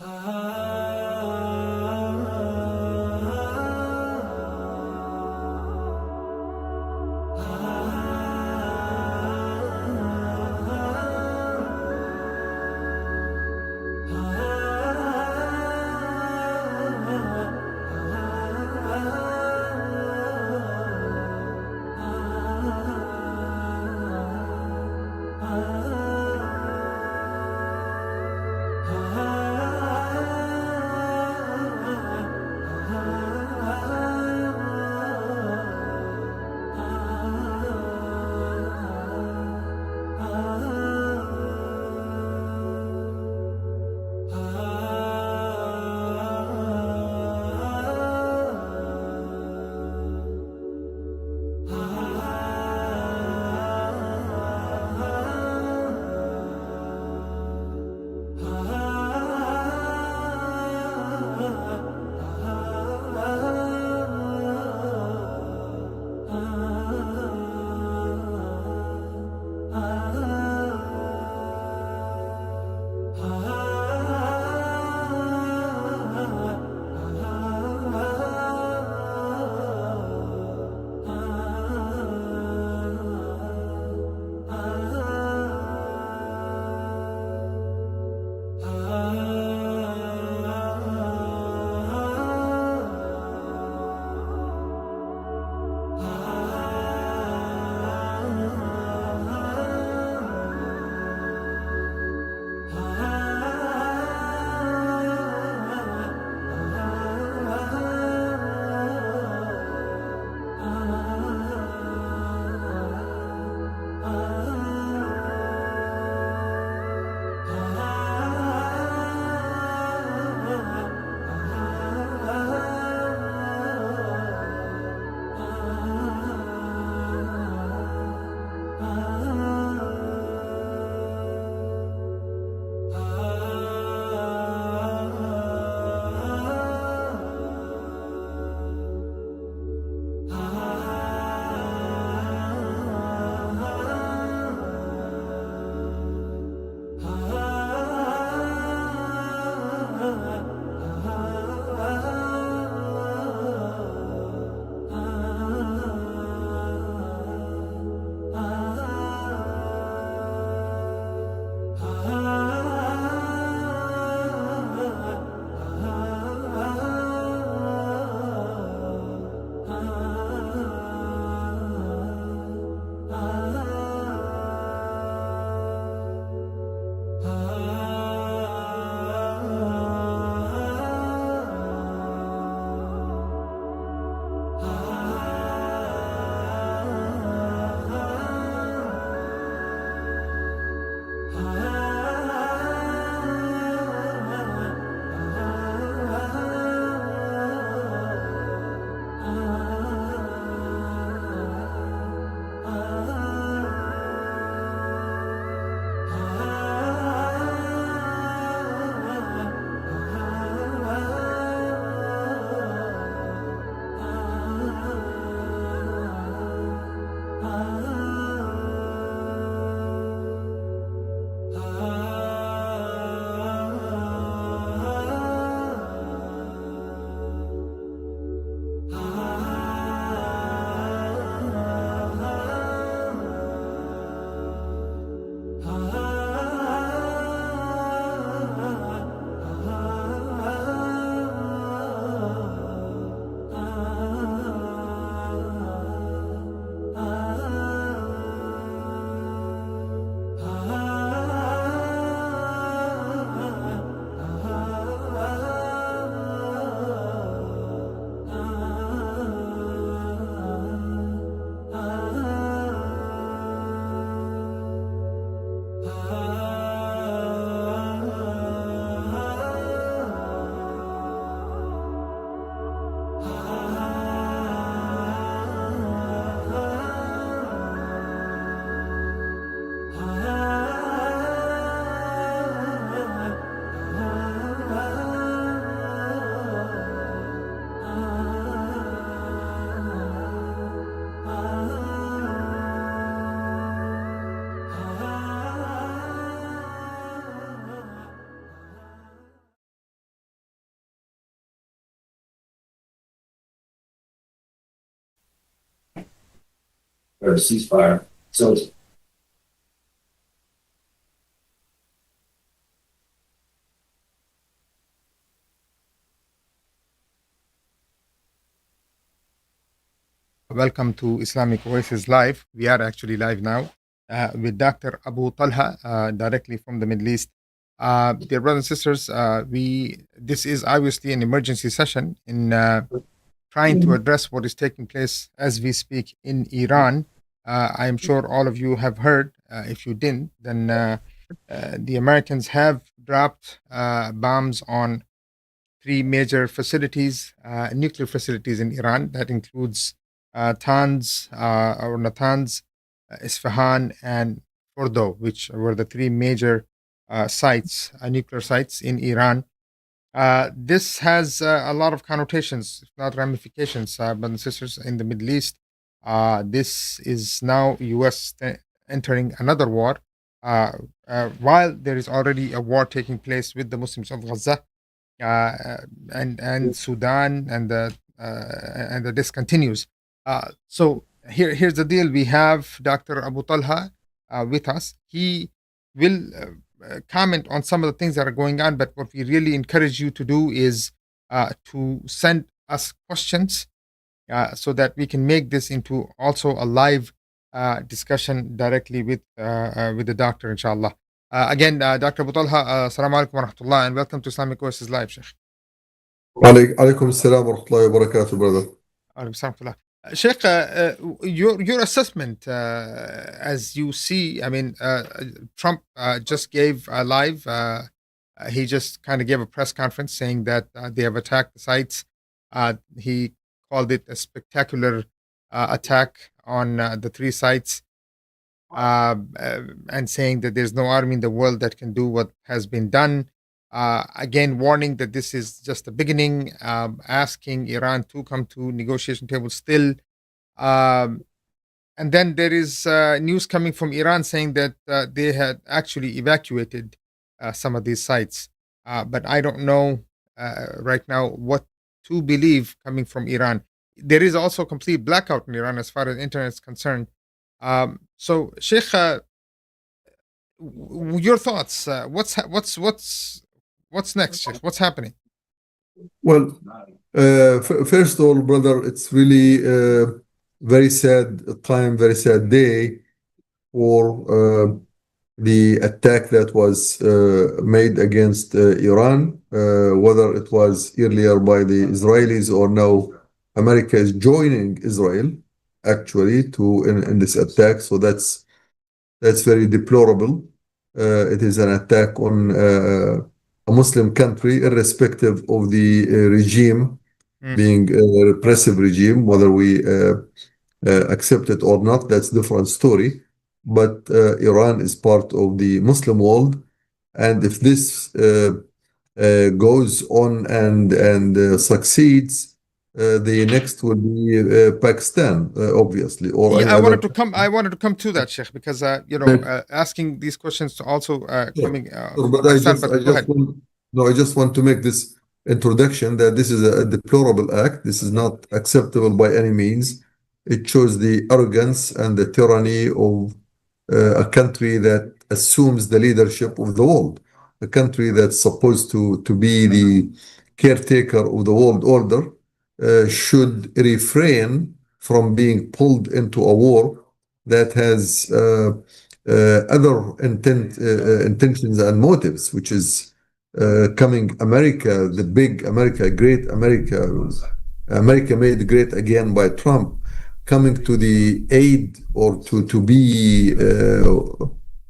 Ah or ceasefire. So it's Welcome to Islamic Oasis Live. We are actually live now with Dr. Abu Talha, directly from the Middle East. Dear brothers and sisters, this is obviously an emergency session in trying to address what is taking place as we speak in Iran. I am sure all of you have heard. If you didn't, then the Americans have dropped bombs on three major facilities, nuclear facilities in Iran. That includes Natanz, Isfahan, and Fordo, which were the three major sites, nuclear sites in Iran. This has a lot of connotations, if not ramifications, brothers and sisters, in the Middle East. This is now U.S. Entering another war, while there is already a war taking place with the Muslims of Gaza, and Sudan, and the list continues. So here's the deal: we have Dr. Abu Talha with us. He will comment on some of the things that are going on, but what we really encourage you to do is to send us questions so that we can make this into also a live discussion directly with the doctor, inshallah. Again, Dr. Abu Talha, assalamu alaikum wa rahmatullah, and welcome to Islamic Oasis Live, Sheikh. عليكم السلام ورحمة الله وبركاته, brother. Alaikum salam wa rahmatullah. Sheikh, your assessment, as you see, I mean, Trump just gave a live, he just kind of gave a press conference saying that they have attacked the sites. He called it a spectacular attack on the three sites, and saying that there's no army in the world that can do what has been done. Again, warning that this is just the beginning, asking Iran to come to negotiation table still. And then there is news coming from Iran saying that they had actually evacuated some of these sites. But I don't know right now what to believe coming from Iran. There is also complete blackout in Iran as far as internet is concerned. So, Sheikh, your thoughts? What's next, Sheikh? What's happening? Well, first of all, brother, it's really very sad time, very sad day for the attack that was made against Iran, whether it was earlier by the Israelis or now America is joining Israel actually in this attack. So that's very deplorable. It is an attack on a Muslim country, irrespective of the regime being a repressive regime, whether we accept it or not, that's a different story. But Iran is part of the Muslim world, and if this goes on and succeeds, the next will be Pakistan, obviously, or Yeah, any I other. wanted to come to that, Sheikh, because asking these questions to also coming. But I just want to make this introduction that this is a deplorable act. This is not acceptable by any means. It shows the arrogance and the tyranny of a country that assumes the leadership of the world, a country that's supposed to be the caretaker of the world order, should refrain from being pulled into a war that has other intentions and motives, which is coming America, the big America, great America, America made great again by Trump, coming to the aid or to be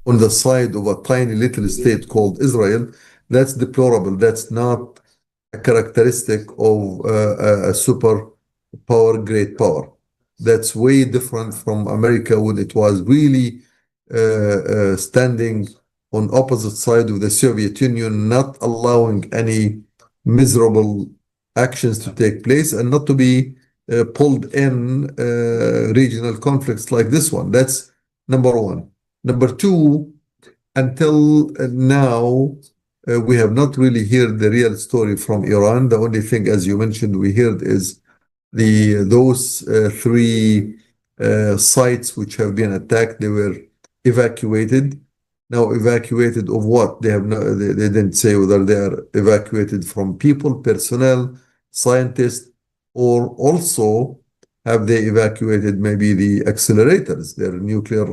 on the side of a tiny little state called Israel. That's deplorable. That's not a characteristic of a superpower, great power. That's way different from America when it was really standing on opposite side of the Soviet Union, not allowing any miserable actions to take place and not to be pulled in regional conflicts like this one. That's number one. Number two, until now, we have not really heard the real story from Iran. The only thing, as you mentioned, we heard is those three sites which have been attacked. They were evacuated. Now, evacuated of what? They didn't say whether they are evacuated from people, personnel, scientists, or also have they evacuated maybe the accelerators, their nuclear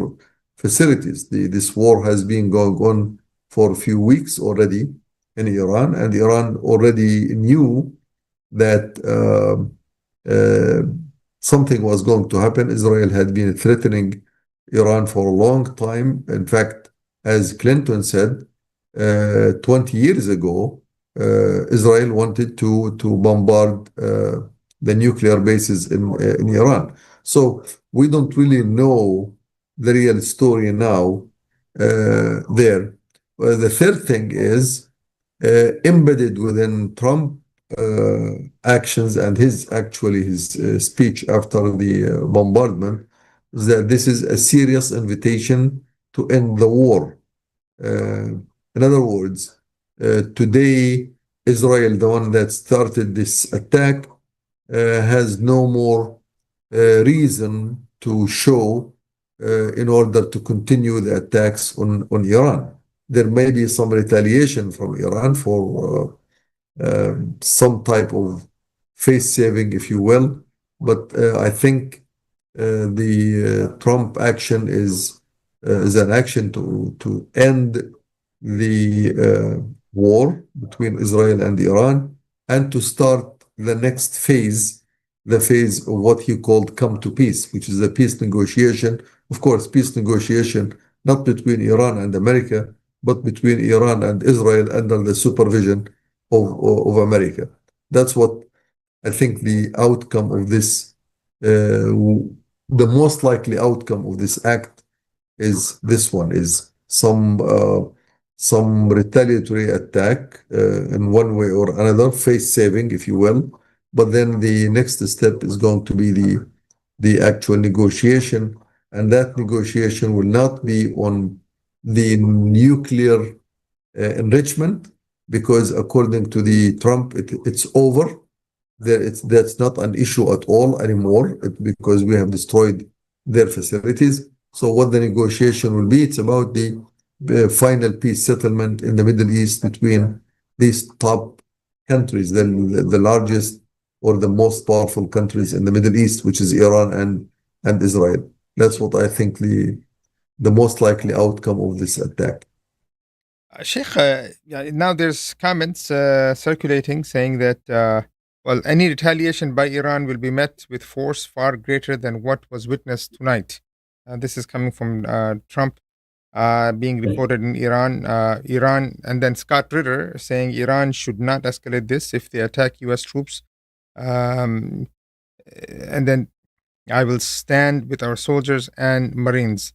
facilities. This war has been going on for a few weeks already in Iran, and Iran already knew that something was going to happen. Israel had been threatening Iran for a long time. In fact, as Clinton said 20 years ago, Israel wanted to bombard the nuclear bases in Iran. So we don't really know the real story now there. The third thing is embedded within Trump actions and his speech after the bombardment is that this is a serious invitation to end the war. In other words, today Israel, the one that started this attack, has no more reason to show in order to continue the attacks on Iran. There may be some retaliation from Iran for some type of face saving, if you will, but I think the Trump action is an action to end the war between Israel and Iran and to start the next phase, the phase of what he called come to peace, which is a peace negotiation. Of course, peace negotiation not between Iran and America, but between Iran and Israel under the supervision of America. That's what I think the outcome of this, the most likely outcome of this act is this one, is some retaliatory attack in one way or another, face saving, if you will. But then the next step is going to be the actual negotiation, and that negotiation will not be on the nuclear enrichment, because according to the Trump, it's over. That's not an issue at all anymore because we have destroyed their facilities. So what the negotiation will be, it's about the final peace settlement in the Middle East between these top countries, the largest or the most powerful countries in the Middle East, which is Iran and Israel. That's what I think the most likely outcome of this attack. Sheikh, now there's comments circulating saying that, well, any retaliation by Iran will be met with force far greater than what was witnessed tonight. This is coming from Trump, being reported in Iran. And then Scott Ritter saying Iran should not escalate this if they attack U.S. troops. And then I will stand with our soldiers and Marines.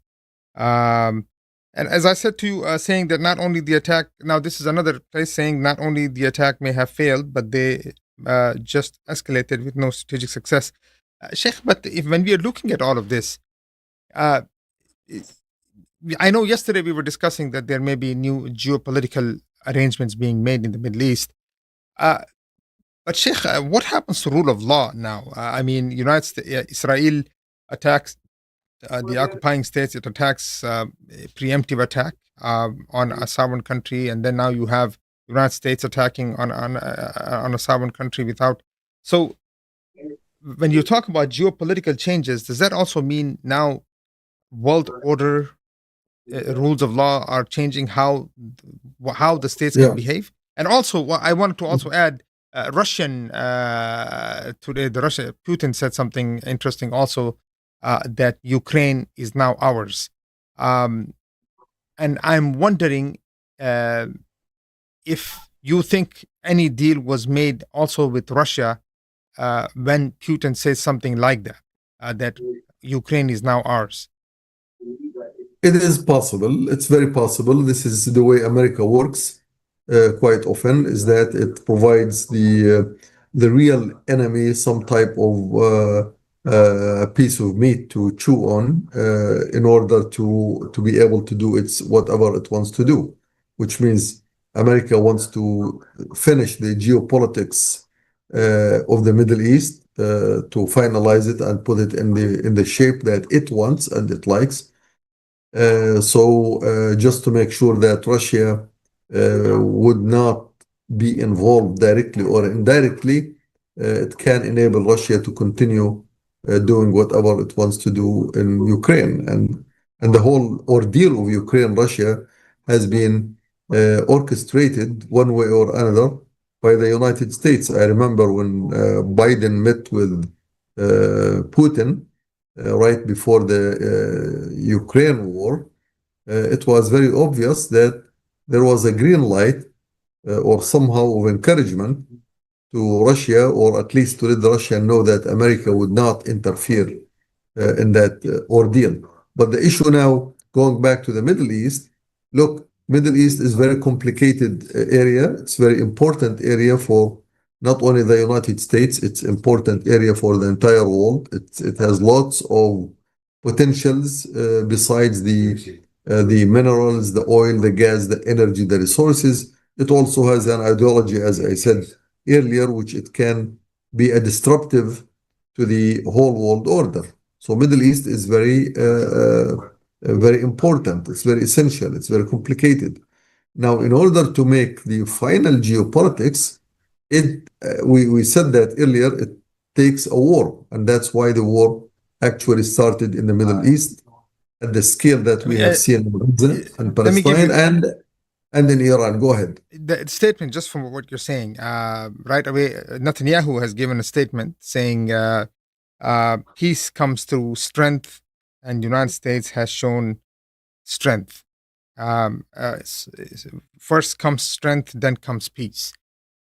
And as I said to you, saying that not only the attack, now this is another place saying not only the attack may have failed, but they just escalated with no strategic success. Sheikh, but when we are looking at all of this, I know yesterday we were discussing that there may be new geopolitical arrangements being made in the Middle East. But Sheikh, what happens to rule of law now? I mean, United States, Israel attacks the occupying states. It attacks preemptive attack on a sovereign country, and then now you have United States attacking on a sovereign country without. So, when you talk about geopolitical changes, does that also mean now world order rules of law are changing how the states can behave? And also, I wanted to also add. Russian today, Putin said something interesting also, that Ukraine is now ours. And I'm wondering if you think any deal was made also with Russia when Putin says something like that, that Ukraine is now ours. It is possible. It's very possible. This is the way America works. Quite often is that it provides the real enemy some type of piece of meat to chew on in order to be able to do whatever it wants to do, which means America wants to finish the geopolitics of the Middle East to finalize it and put it in the shape that it wants and it likes. So just to make sure that Russia would not be involved directly or indirectly, it can enable Russia to continue doing whatever it wants to do in Ukraine. And the whole ordeal of Ukraine-Russia has been orchestrated one way or another by the United States. I remember when Biden met with Putin right before the Ukraine war, it was very obvious that there was a green light or somehow of encouragement to Russia, or at least to let Russia know that America would not interfere in that ordeal. But the issue now, going back to the Middle East, look, Middle East is very complicated area. It's very important area for not only the United States, it's important area for the entire world. It has lots of potentials besides the minerals, the oil, the gas, the energy, the resources. It also has an ideology, as I said earlier, which it can be a disruptive to the whole world order. So Middle East is very important. It's very essential. It's very complicated. Now, in order to make the final geopolitics, we said that earlier, it takes a war, and that's why the war actually started in the Middle East at the scale that we have seen in Gaza and Palestine and in Iran. Go ahead. The statement, just from what you're saying, right away, Netanyahu has given a statement saying peace comes through strength, and the United States has shown strength. First comes strength, then comes peace.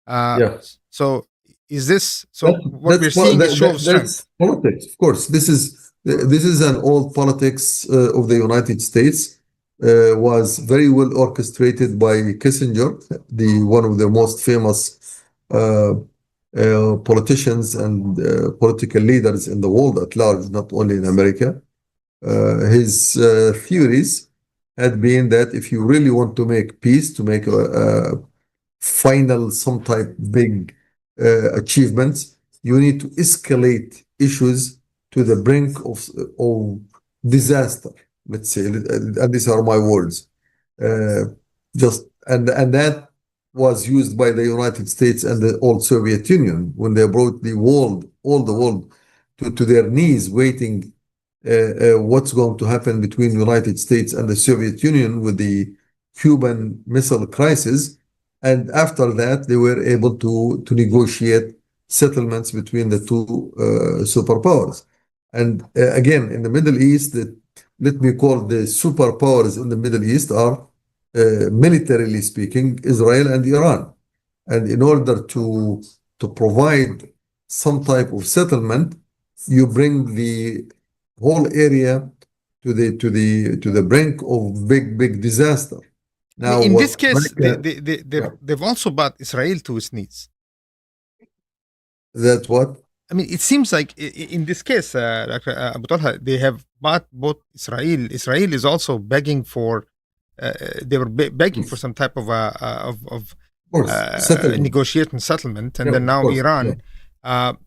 Yes. So is this what we're seeing is show of strength? That's politics, of course. This is an old politics of the United States. Was very well orchestrated by Kissinger, one of the most famous politicians and political leaders in the world at large, not only in America. His theories had been that if you really want to make peace, to make a final, some type big achievements, you need to escalate issues to the brink of disaster. Let's say, and these are my words. And that was used by the United States and the old Soviet Union when they brought all the world to their knees, waiting what's going to happen between the United States and the Soviet Union with the Cuban Missile Crisis. And after that, they were able to negotiate settlements between the two superpowers. And again, in the Middle East, let me call the superpowers in the Middle East are, militarily speaking, Israel and Iran. And in order to provide some type of settlement, you bring the whole area to the brink of big disaster. Now, in this case, they've also brought Israel to its knees. That's what? I mean, it seems like in this case, Dr. Abu Talha, they have bought both Israel. Israel is also begging for, they were begging for some type of negotiation settlement, and then now Iran.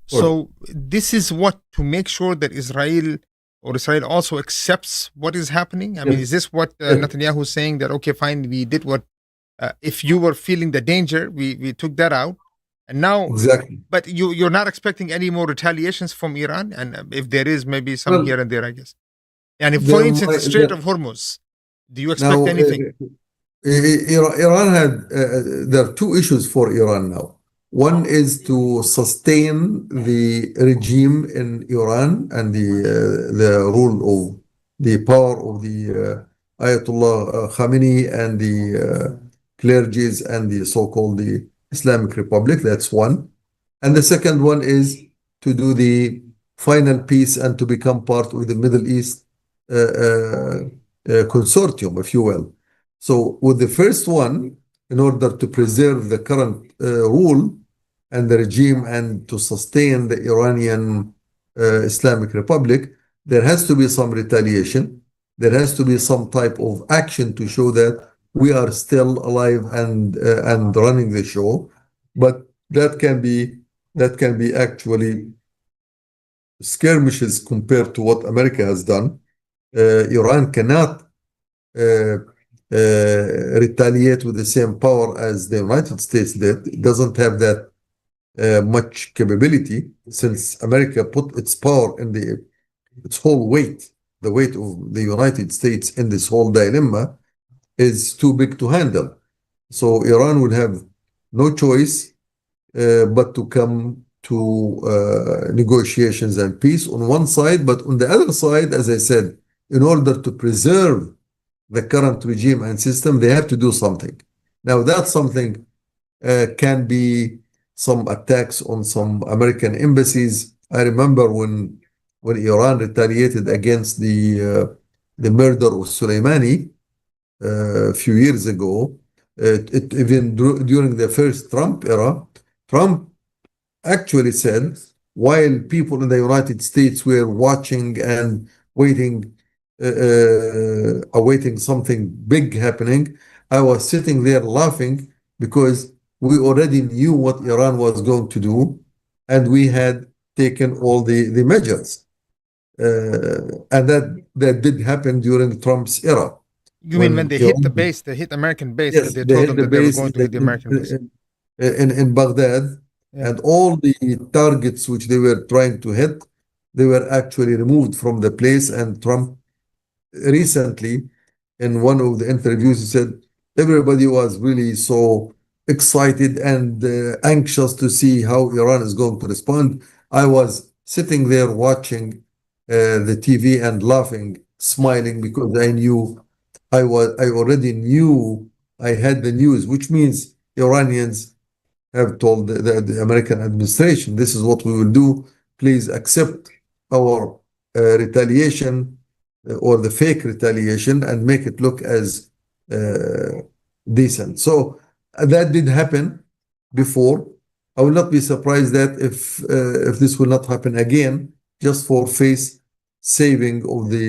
So this is what, to make sure that Israel also accepts what is happening? I mean, is this what Netanyahu is saying, that, okay, fine, we did what, if you were feeling the danger, we took that out. And now, exactly. But you're not expecting any more retaliations from Iran? And if there is, maybe some here and there, I guess. And if, for instance, the Strait of Hormuz, do you expect anything? Iran had, there are two issues for Iran now. One is to sustain the regime in Iran and the rule of the power of the Ayatollah Khamenei and the clergies and the so-called the Islamic Republic. That's one. And the second one is to do the final peace and to become part of the Middle East consortium, if you will. So with the first one, in order to preserve the current rule and the regime and to sustain the Iranian Islamic Republic, there has to be some retaliation. There has to be some type of action to show that we are still alive and running the show. But that can be actually skirmishes compared to what America has done. Iran cannot uh, retaliate with the same power as the United States did. It doesn't have that much capability since America put its power in its whole weight. The weight of the United States in this whole dilemma is too big to handle. So Iran would have no choice but to come to negotiations and peace on one side, but on the other side, as I said, in order to preserve the current regime and system, they have to do something. Now, that something can be some attacks on some American embassies. I remember when Iran retaliated against the murder of Soleimani a few years ago. Even during the first Trump era, Trump actually said, while people in the United States were watching and waiting, awaiting something big happening, I was sitting there laughing because we already knew what Iran was going to do, and we had taken all the measures. And that did happen during Trump's era. You mean when they hit the base, they hit American base, that Yes, they they told hit them the that they were base going to hit the American base? in Baghdad, Yeah. and all the targets which they were trying to hit, they were actually removed from the place. And Trump recently, in one of the interviews, he said everybody was really so excited and anxious to see how Iran is going to respond. I was sitting there watching the TV and laughing, smiling, because I already knew, I had the news, which means Iranians have told the American administration, this is what we will do. Please accept our retaliation or the fake retaliation and make it look as decent. So that did happen before. I will not be surprised that if this will not happen again, just for face saving of the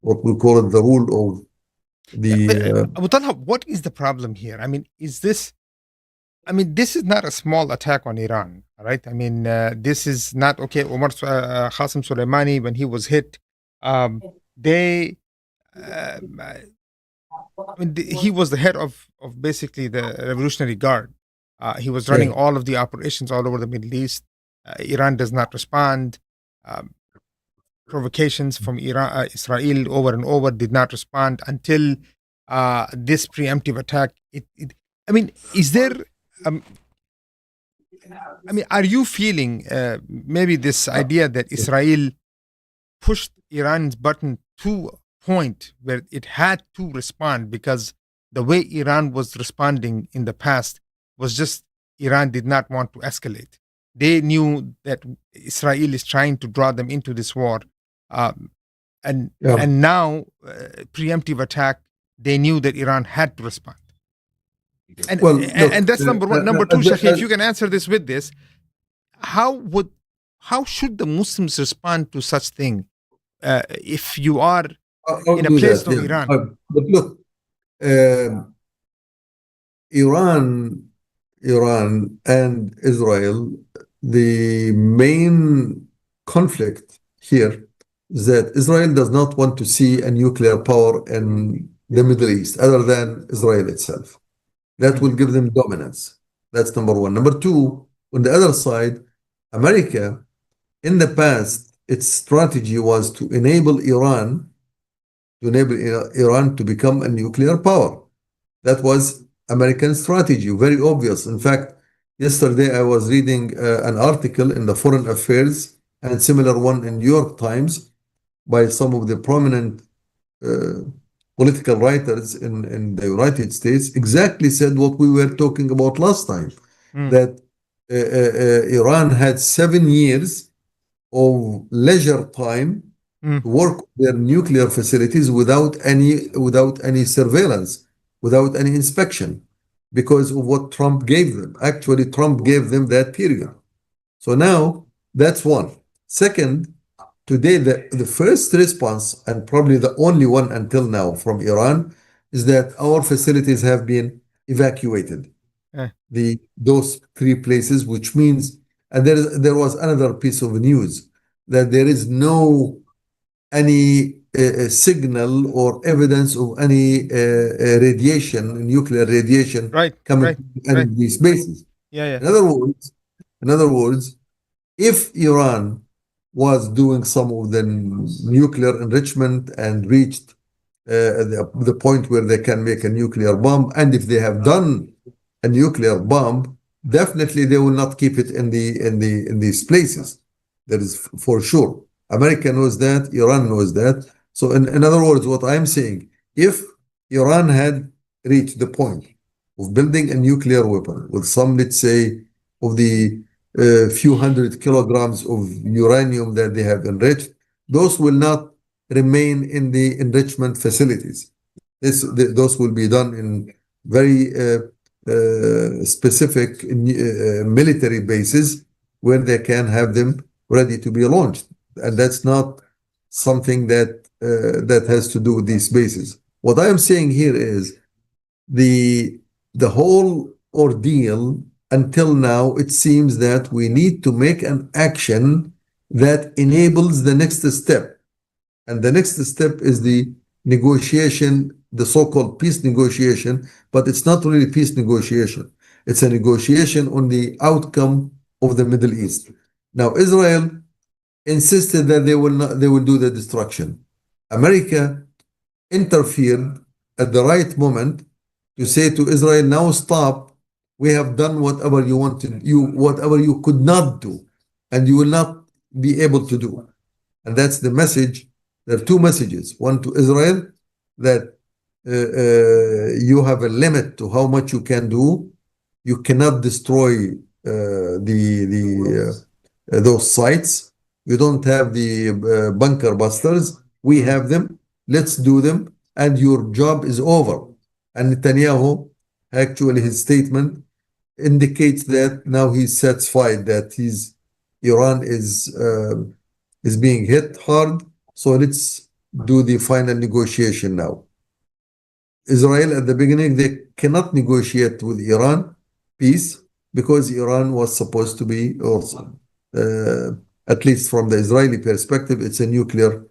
what we call it, the rule of the Abu Talha, what is the problem here? I mean, this is not a small attack on Iran, right? I mean, this is not okay. Qasem Soleimani, when he was hit, they, he was the head of basically the Revolutionary Guard. He was running Yeah. all of the operations all over the Middle East. Iran does not respond. Provocations from Iran, Israel over and over did not respond until this preemptive attack. Is there? Are you feeling maybe this idea that Israel pushed Iran's button to a point where it had to respond because the way Iran was responding in the past was just Iran did not want to escalate. They knew that Israel is trying to draw them into this war. And now, preemptive attack, they knew that Iran had to respond. And, Well, look, and that's number one. Number two, Sheikh, if you can answer this with this, how should the Muslims respond to such thing if you are in a place of Iran? But look, Iran and Israel, the main conflict here is that Israel does not want to see a nuclear power in the Middle East other than Israel itself. That will give them dominance. That's number one. Number two, on the other side, America, in the past, its strategy was to enable Iran to become a nuclear power. That was American strategy, very obvious. In fact, yesterday I was reading an article in the Foreign Affairs and similar one in New York Times by some of the prominent political writers in the United States, exactly said what we were talking about last time, that Iran had 7 years of leisure time to work their nuclear facilities without any surveillance, without any inspection, because of what Trump gave them. Actually, Trump gave them that period. So now that's one. Second, today the first response, and probably the only one until now from Iran, is that our facilities have been evacuated. Those 3 places, which means, and there was another piece of news. that there is no any signal or evidence of any radiation, nuclear radiation Right, coming right, from any right. of these bases. Yeah, yeah. In other words, in other words, if Iran was doing some of the nuclear enrichment and reached the point where they can make a nuclear bomb, and if they have done a nuclear bomb, definitely they will not keep it in these places. That is for sure. America knows that, Iran knows that. So in other words, what I'm saying, if Iran had reached the point of building a nuclear weapon with some, let's say, of the few hundred kilograms of uranium that they have enriched, those will not remain in the enrichment facilities. Those will be done in very specific military bases where they can have them ready to be launched. And that's not something that has to do with these bases. What I am saying here is the the whole ordeal until now, it seems that we need to make an action that enables the next step. And the next step is the negotiation, the so-called peace negotiation, but it's not really peace negotiation. It's a negotiation on the outcome of the Middle East. Now, Israel insisted that they will do the destruction. America interfered at the right moment to say to Israel, now stop. We have done whatever you wanted, whatever you could not do, and you will not be able to do. And that's the message. There are two messages. One to Israel that you have a limit to how much you can do. You cannot destroy those sites. You don't have the bunker busters. We have them. Let's do them, and your job is over. And Netanyahu, actually, his statement indicates that now he's satisfied that Iran is being hit hard. So let's do the final negotiation now. Israel at the beginning, they cannot negotiate with Iran peace because Iran was supposed to be also, at least from the Israeli perspective, it's a nuclear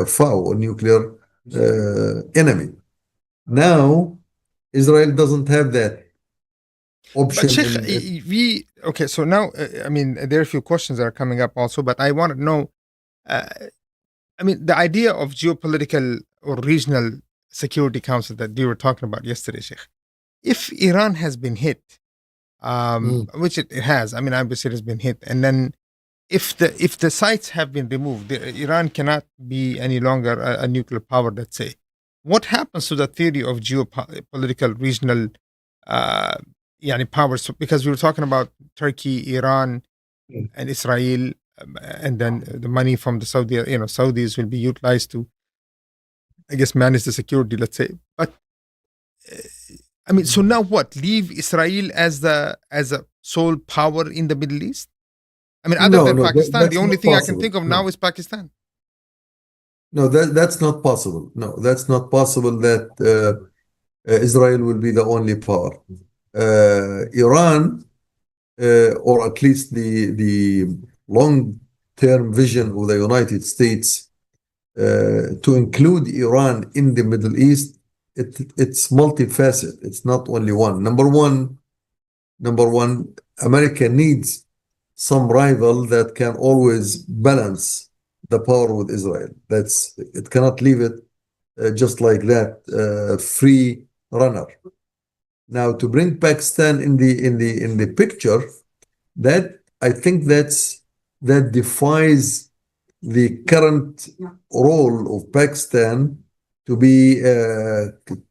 foe or nuclear enemy. Now, Israel doesn't have that But option. Sheikh, okay, so now, I mean, there are a few questions that are coming up also, but I want to know, uh, I mean, the idea of geopolitical or regional security council that you were talking about yesterday, Sheikh. If Iran has been hit, which it has, I mean, obviously it has been hit, and then if the sites have been removed, Iran cannot be any longer a nuclear power. Let's say, what happens to the theory of geopolitical regional, powers? Because we were talking about Turkey, Iran, and Israel, and then the money from the Saudis will be utilized to, I guess, manage the security. Let's say, but I mean, so now what? Leave Israel as a sole power in the Middle East? I mean, other No, than no, Pakistan, the that's only not thing I can possible. think of now No, is Pakistan. no, that's not possible. No, that's not possible that Israel will be the only power. Iran, or at least the long-term vision of the United States to include Iran in the Middle East, it's multifaceted. It's not only one. Number one, America needs some rival that can always balance the power with Israel. It cannot leave it just like that, free runner. Now, to bring Pakistan in the picture, that I think that defies the current role of Pakistan to be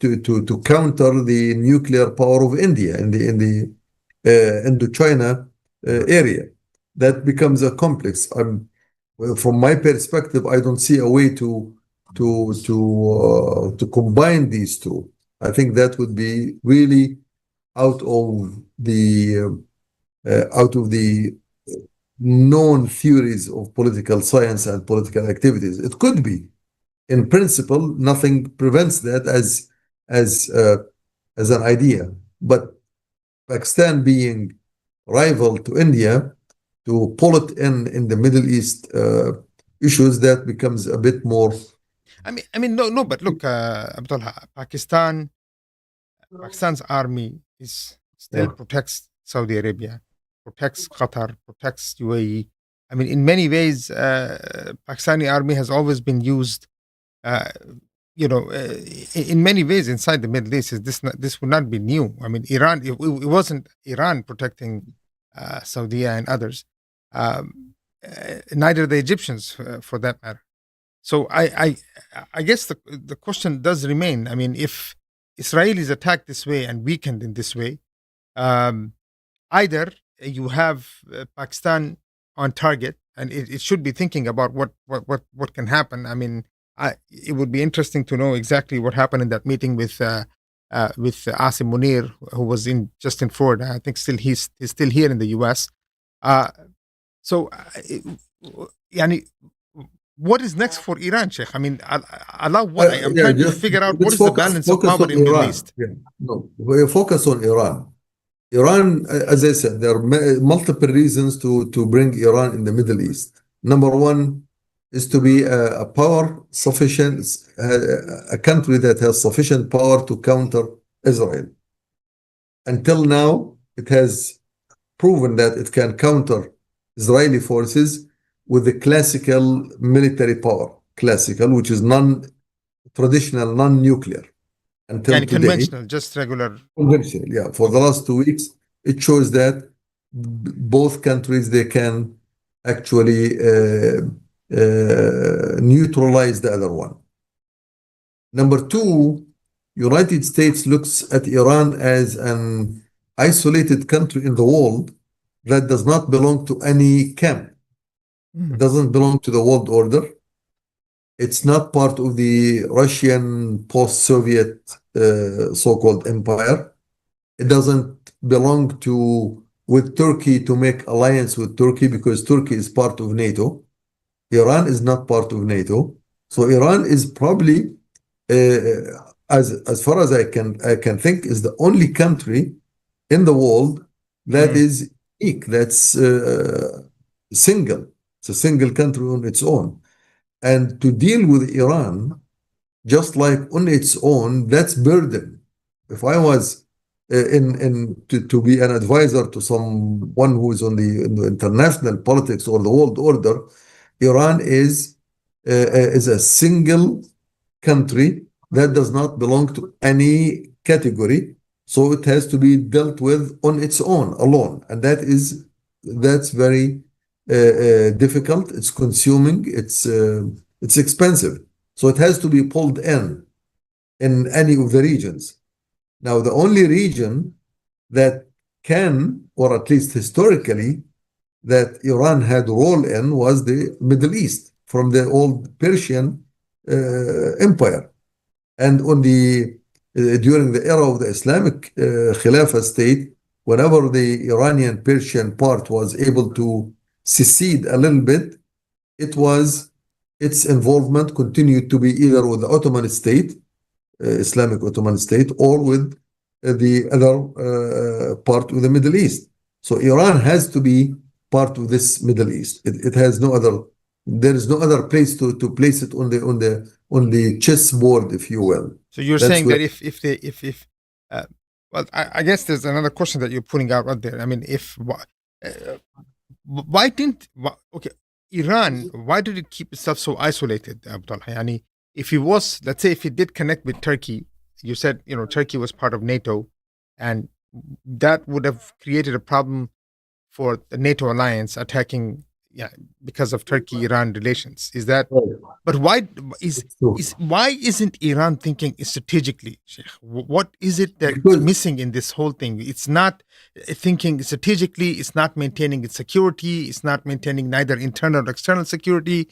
to counter the nuclear power of India in the Indochina area. That becomes a complex. From my perspective, I don't see a way to combine these two. I think that would be really out of the known theories of political science and political activities. It could be, in principle, nothing prevents that as uh, as an idea. But Pakistan being rival to India, to pull it in the Middle East issues, that becomes a bit more. No, but look, Abdullah, Pakistan's army is still protects Saudi Arabia, protects Qatar, protects UAE. In many ways, Pakistani army has always been used, uh, in many ways inside the Middle East. This would not be new. Iran. It wasn't Iran protecting Saudi and others. Neither the Egyptians, for that matter. So I guess the question does remain. If Israel is attacked this way and weakened in this way, either you have Pakistan on target, and it should be thinking about what can happen. It would be interesting to know exactly what happened in that meeting with Asim Munir, who was just in Florida. I think he's still here in the U.S. Yani, what is next for Iran, Sheikh? I'm trying to figure out what is the balance of power in the Middle East. No, we focus on Iran. Iran, as I said, there are multiple reasons to bring Iran in the Middle East. Number one is to be a power sufficient, a country that has sufficient power to counter Israel. Until now, it has proven that it can counter Israeli forces with the classical military power, which is non-traditional, non-nuclear. Until today, conventional, just regular. Conventional, yeah. For the last 2 weeks, it shows that both countries, they can actually neutralize the other one. Number two, United States looks at Iran as an isolated country in the world that does not belong to any camp. It doesn't belong to the world order. It's not part of the Russian post-Soviet so-called empire. It doesn't belong with Turkey to make alliance with Turkey because Turkey is part of NATO. Iran is not part of NATO. So Iran is probably, as far as I can think, is the only country in the world that is unique, that's single. It's a single country on its own. And to deal with Iran, just like on its own, that's burden. If I was to be an advisor to someone who is in the international politics or the world order, Iran is a single country that does not belong to any category, so it has to be dealt with on its own, alone, and that's very difficult. It's consuming. It's expensive, so it has to be pulled in any of the regions. Now, the only region that can, or at least historically, that Iran had a role in was the Middle East from the old Persian empire. And during the era of the Islamic Khilafah state, whenever the Iranian Persian part was able to secede a little bit, its involvement continued to be either with the Ottoman state, Islamic Ottoman state, or with the other part of the Middle East. So Iran has to be part of this Middle East. It has no other. There is no other place to place it on the chessboard, if you will. So you're saying that well, I guess there's another question that you're putting out right there. Iran, why did it keep itself so isolated, Abdullah? If it did connect with Turkey, you said, Turkey was part of NATO, and that would have created a problem for the NATO alliance attacking, because of Turkey-Iran relations. Is that? But why isn't Iran thinking strategically, Sheikh? What is it that's missing in this whole thing? It's not thinking strategically. It's not maintaining its security. It's not maintaining neither internal or external security.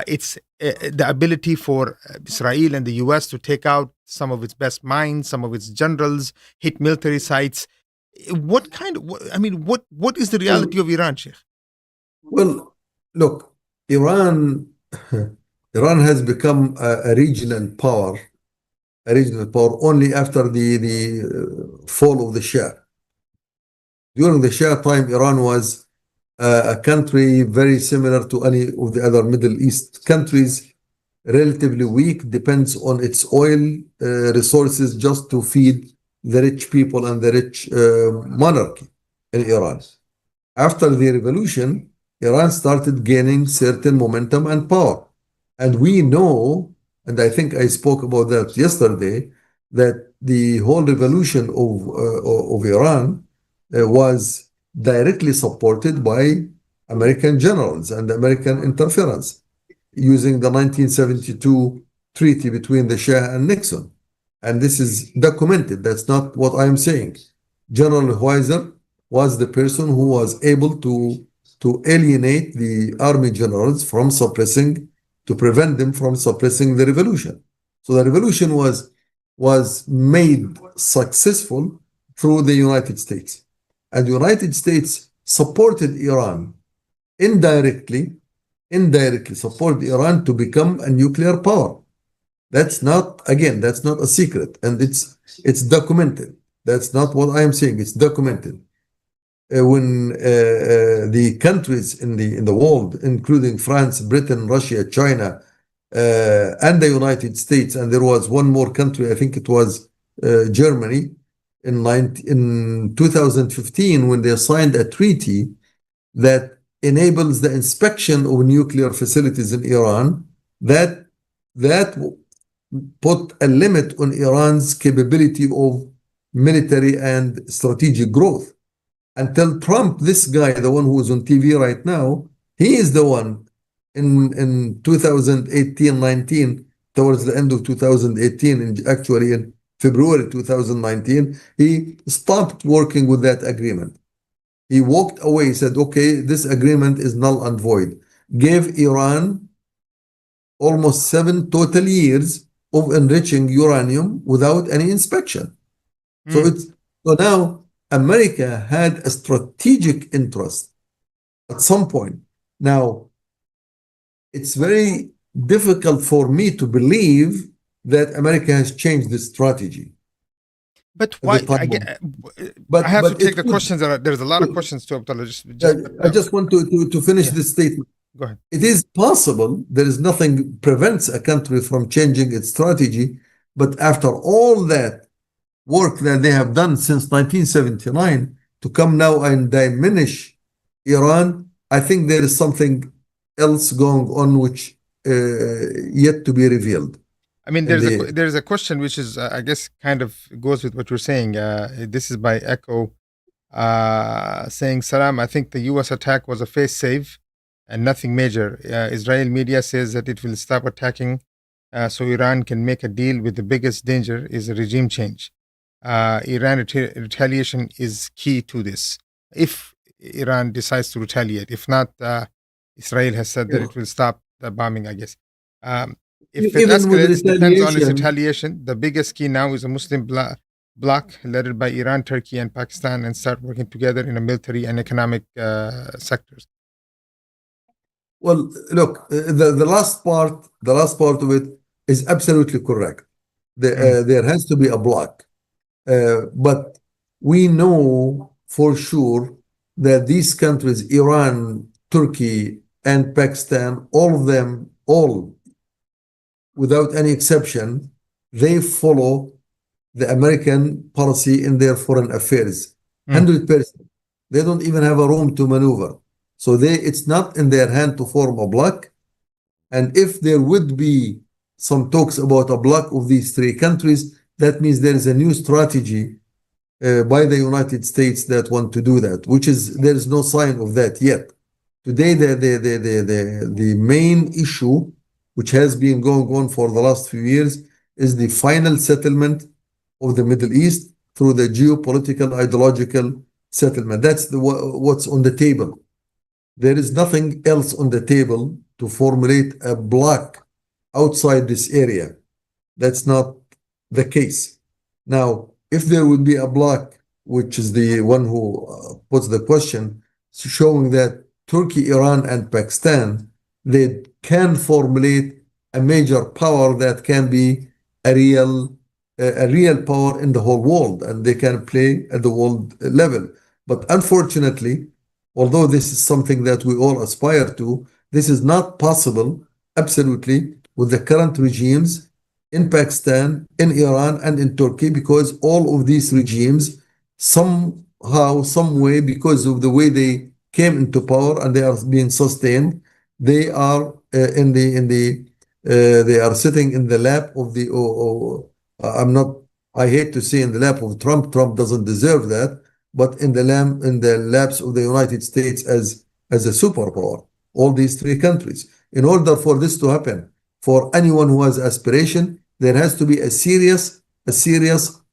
It's the ability for Israel and the U.S. to take out some of its best minds, some of its generals, hit military sites. What is the reality of Iran, Sheikh? Well, look, Iran has become a regional power only after the fall of the Shah. During the Shah time, Iran was a country very similar to any of the other Middle East countries, relatively weak, depends on its oil resources just to feed the rich people and the rich monarchy in Iran. After the revolution, Iran started gaining certain momentum and power. And we know, and I think I spoke about that yesterday, that the whole revolution of Iran was directly supported by American generals and American interference using the 1972 treaty between the Shah and Nixon. And this is documented. That's not what I'm saying. General Weiser was the person who was able to alienate the army generals from suppressing, to prevent them from suppressing the revolution. So the revolution was made successful through the United States. And the United States supported Iran indirectly supported Iran to become a nuclear power. That's not, again, that's not a secret, and it's documented. That's not what I am saying. It's documented. When the countries in the world, including France, Britain, Russia, China, and the United States, and there was one more country, I think it was Germany, in 2015, when they signed a treaty that enables the inspection of nuclear facilities in Iran, that put a limit on Iran's capability of military and strategic growth. Until Trump, this guy, the one who is on TV right now, he is the one in 2018-19, towards the end of 2018, and actually in February 2019, he stopped working with that agreement. He walked away, said, okay, this agreement is null and void. Gave Iran almost 7 total years of enriching uranium without any inspection. So now America had a strategic interest at some point. Now, it's very difficult for me to believe that America has changed this strategy. But why? Again, I have to take the questions. There's a lot of questions to Abdullah. I just want to finish this statement. Go ahead. It is possible. There is nothing prevents a country from changing its strategy. But after all that work that they have done since 1979 to come now and diminish Iran, I think there is something else going on which yet to be revealed. I mean, there's a question which is, I guess, kind of goes with what you're saying. This is by Echo, saying, Salam, I think the U.S. attack was a face save and nothing major. Israel media says that it will stop attacking so Iran can make a deal with the biggest danger is a regime change. Iran retaliation is key to this. If Iran decides to retaliate, if not, Israel has said that it will stop the bombing, I guess. If it escalates, depends on its retaliation. The biggest key now is a Muslim bloc led by Iran, Turkey, and Pakistan, and start working together in a military and economic sectors. Well, look, the last part of it is absolutely correct. There has to be a bloc, but we know for sure that these countries, Iran, Turkey, and Pakistan, all of them, without any exception, they follow the American policy in their foreign affairs, 100%. They don't even have a room to maneuver. So it's not in their hand to form a bloc. And if there would be some talks about a bloc of these 3 countries, that means there is a new strategy by the United States that want to do that, there is no sign of that yet. Today, the main issue, which has been going on for the last few years, is the final settlement of the Middle East through the geopolitical, ideological settlement. That's what's on the table. There is nothing else on the table to formulate a bloc outside this area. That's not the case. Now, if there would be a bloc, which is the one who puts the question, showing that Turkey, Iran, and Pakistan, they can formulate a major power that can be a real power in the whole world, and they can play at the world level. But unfortunately, although this is something that we all aspire to, this is not possible, absolutely, with the current regimes in Pakistan, in Iran, and in Turkey, because all of these regimes, somehow, some way, because of the way they came into power and they are being sustained, they are they are sitting in the lap of the. I'm not. I hate to say in the lap of Trump. Trump doesn't deserve that, but in the laps of the United States as a superpower. All these three countries. In order for this to happen, for anyone who has aspiration, there has to be a serious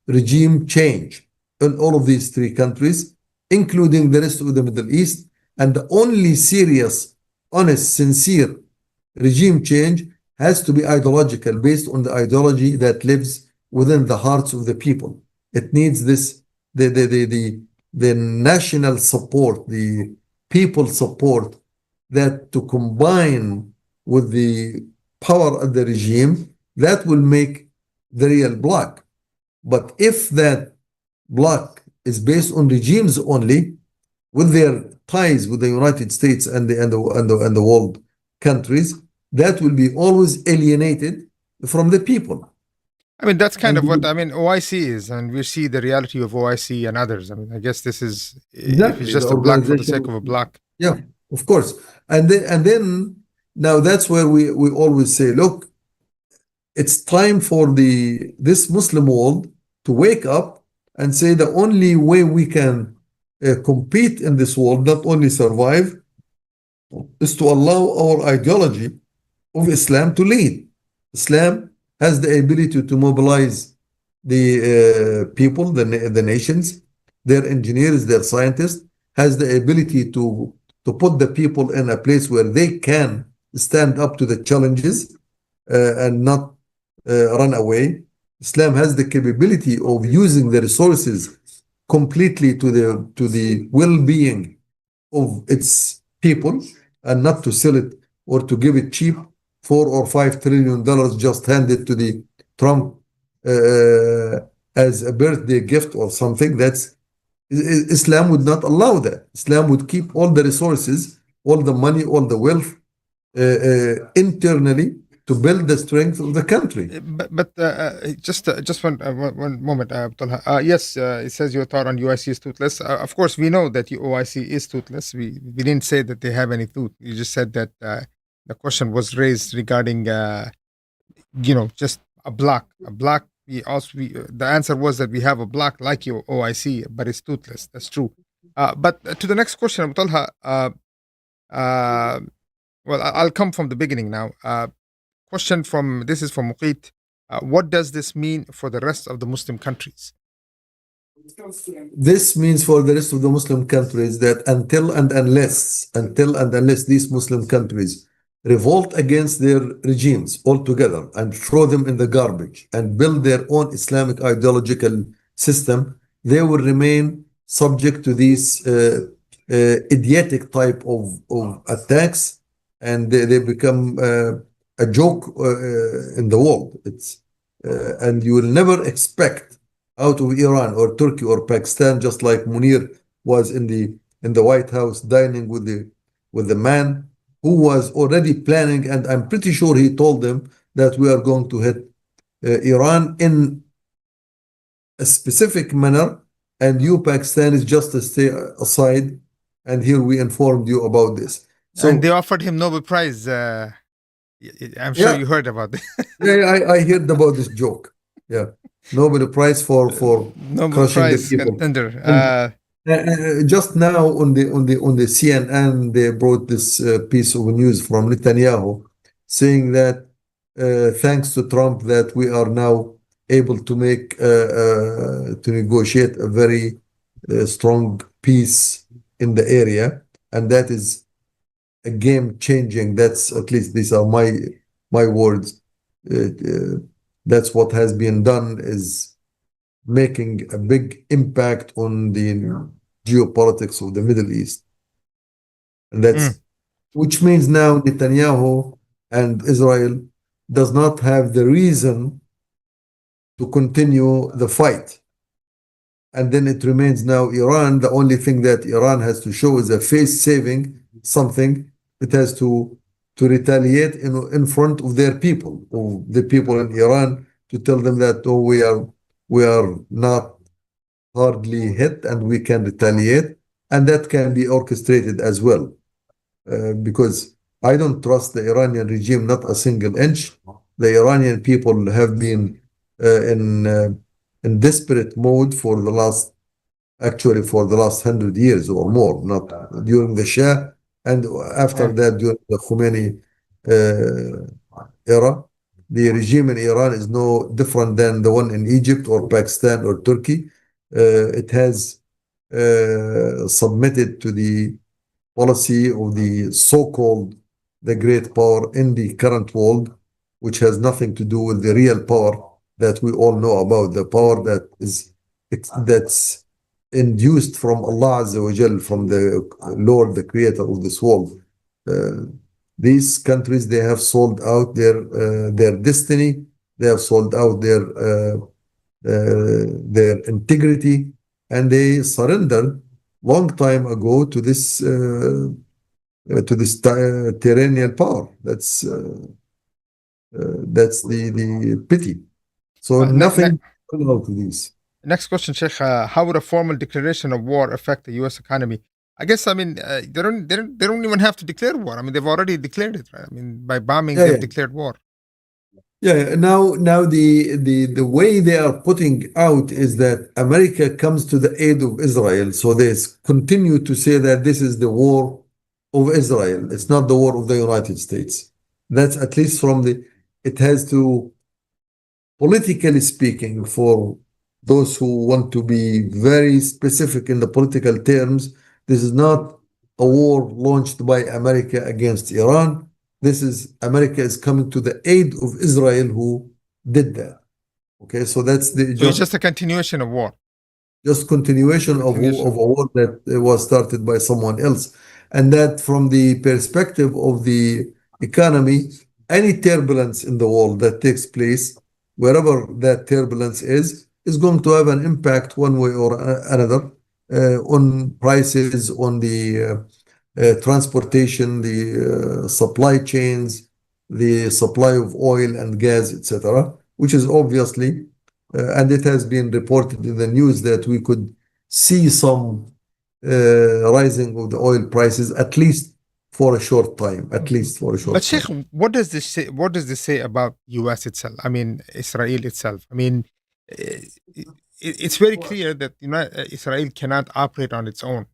regime change in all of these three countries, including the rest of the Middle East. And the only serious, honest, sincere regime change has to be ideological, based on the ideology that lives within the hearts of the people. It needs this the national support, the people support, that to combine with the power of the regime, that will make the real bloc. But if that bloc is based on regimes only, with their ties with the United States and the world countries, that will be always alienated from the people. I mean, that's kind And of what I mean. OIC is, and we see the reality of OIC and others. I mean, I guess this is if it's exactly the just a block for the sake of a organization, block. yeah, of course. And then now that's where we always say, look, it's time for this Muslim world to wake up and say the only way we can compete in this world, not only survive, is to allow our ideology of Islam to lead. Islam has the ability to mobilize the people, the nations, their engineers, their scientists, has the ability to put the people in a place where they can stand up to the challenges and not run away. Islam has the capability of using the resources completely to the well-being of its people, and not to sell it or to give it cheap, $4 or $5 trillion just handed to the Trump as a birthday gift or something. That's Islam would not allow that. Islam would keep all the resources, all the money, all the wealth internally to build the strength of the country. Just one moment, Talha. Yes, it says your thought on UIC is toothless. Of course, we know that OIC is toothless. We didn't say that they have any tooth. You just said that the question was raised regarding just a block. A block. The answer was that we have a block like your OIC, but it's toothless. That's true. But to the next question, Talha. Well, I'll come from the beginning now. Question this is from Muqit. What does this mean for the rest of the Muslim countries? This means for the rest of the Muslim countries that until and unless these Muslim countries revolt against their regimes altogether and throw them in the garbage and build their own Islamic ideological system, they will remain subject to these idiotic type of attacks, and they become a joke in the world. And you will never expect out of Iran or Turkey or Pakistan, just like Munir was in the White House dining with the man who was already planning, and I'm pretty sure he told them that we are going to hit Iran in a specific manner, and you, Pakistan, is just to stay aside. And here we informed you about this. So, and they offered him Nobel Prize. I'm sure you heard about this. Yeah, I heard about this joke. Yeah, Nobel Prize for Nobel crushing Prize the people. Contender. Just now on the CNN, they brought this piece of news from Netanyahu saying that thanks to Trump, that we are now able to to negotiate a very strong peace in the area, and that is a game changing. That's, at least these are my words. That's what has been done, is making a big impact on the geopolitics of the Middle East. And that's which means now Netanyahu and Israel does not have the reason to continue the fight. and then it remains now Iran. The only thing that Iran has to show is a face saving something. It has to retaliate in front of their people, of the people in Iran, to tell them that, oh, we are not hardly hit and we can retaliate, and that can be orchestrated as well. Because I don't trust the Iranian regime, not a single inch. The Iranian people have been in desperate mode for the last, actually for the last 100 years or more, not during the Shah, and after that during the Khomeini era. The regime in Iran is no different than the one in Egypt or Pakistan or Turkey. It has submitted to the policy of the so-called the great power in the current world, which has nothing to do with the real power that we all know about, the power that's induced from Allah Azza wa Jal, from the Lord, the creator of this world. These countries, they have sold out their destiny, they have sold out their integrity, and they surrendered long time ago to this tyrannical power. That's the pity. So nothing out of this. Next question, Sheikh. How would a formal declaration of war affect the U.S. economy? I guess, I mean, they don't even have to declare war. I mean, they've already declared it, right? I mean, by bombing, they've declared war. Yeah. Now the way they are putting out is that America comes to the aid of Israel. So they continue to say that this is the war of Israel. It's not the war of the United States. That's at least it has to, politically speaking, for those who want to be very specific in the political terms, this is not a war launched by America against Iran. This is America is coming to the aid of Israel, who did that. Okay, so that's it's just a continuation of war. Just continuation of a war that was started by someone else. And that, from the perspective of the economy, any turbulence in the world that takes place, wherever that turbulence is going to have an impact one way or another on prices, on the transportation, the supply chains, the supply of oil and gas, etc., which is obviously, and it has been reported in the news that we could see some rising of the oil prices, at least for a short time, But Sheikh, what does this say? What does this say about U.S. itself? I mean, Israel itself. I mean, it's very clear that Israel cannot operate on its own.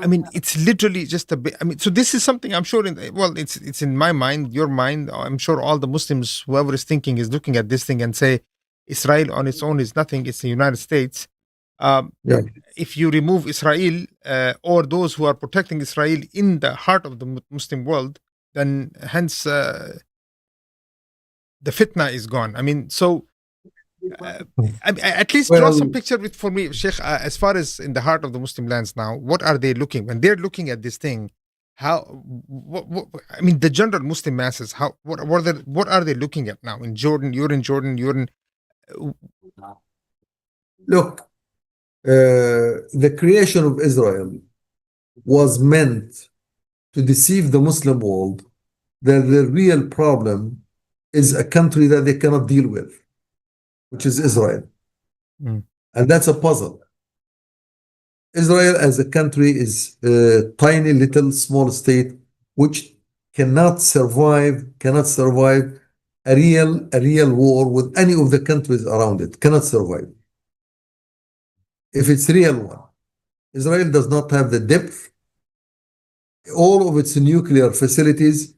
I mean, it's literally just a bit. I mean, so this is something I'm sure. It's in my mind, your mind. I'm sure all the Muslims, whoever is thinking, is looking at this thing and say, Israel on its own is nothing. It's the United States. If you remove Israel or those who are protecting Israel in the heart of the Muslim world, then hence the fitna is gone. I mean, so at least draw some picture for me, Sheikh, as far as in the heart of the Muslim lands now. What are they looking when they're looking at this thing? I mean, the general Muslim masses. What are they looking at now in Jordan? You're in Jordan. You're in. Look, the creation of Israel was meant to deceive the Muslim world that the real problem is a country that they cannot deal with, which is Israel. And that's a puzzle. Israel as a country is a tiny little small state which cannot survive a real war with any of the countries around it. Cannot survive. If it's real one. Israel does not have the depth. All of its nuclear facilities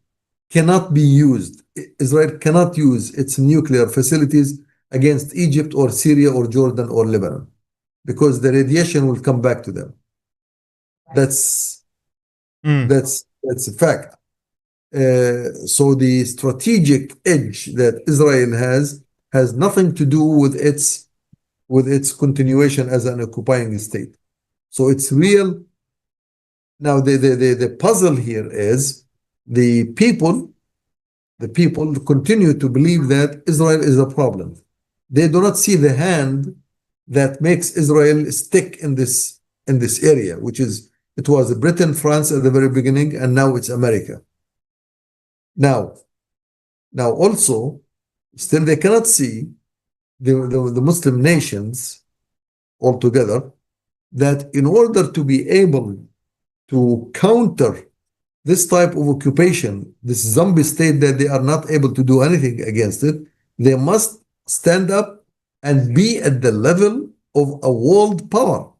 cannot be used. Israel cannot use its nuclear facilities against Egypt or Syria or Jordan or Lebanon, because the radiation will come back to them. That's a fact. So the strategic edge that Israel has nothing to do with its continuation as an occupying state. So it's real. Now the puzzle here is the people continue to believe that Israel is a problem. They do not see the hand that makes Israel stick in this area, which is it was Britain, France at the very beginning, and now it's America. Now also, still they cannot see the Muslim nations altogether that in order to be able to counter this type of occupation, this zombie state that they are not able to do anything against it, they must stand up and be at the level of a world power.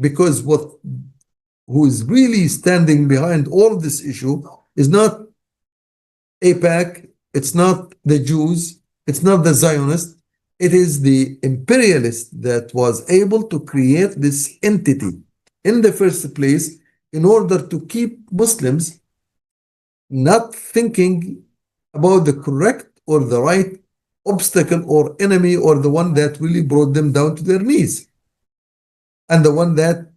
Because who is really standing behind all this issue is not AIPAC, it's not the Jews, it's not the Zionists, it is the imperialist that was able to create this entity in the first place in order to keep Muslims not thinking about the correct or the right obstacle or enemy or the one that really brought them down to their knees and the one that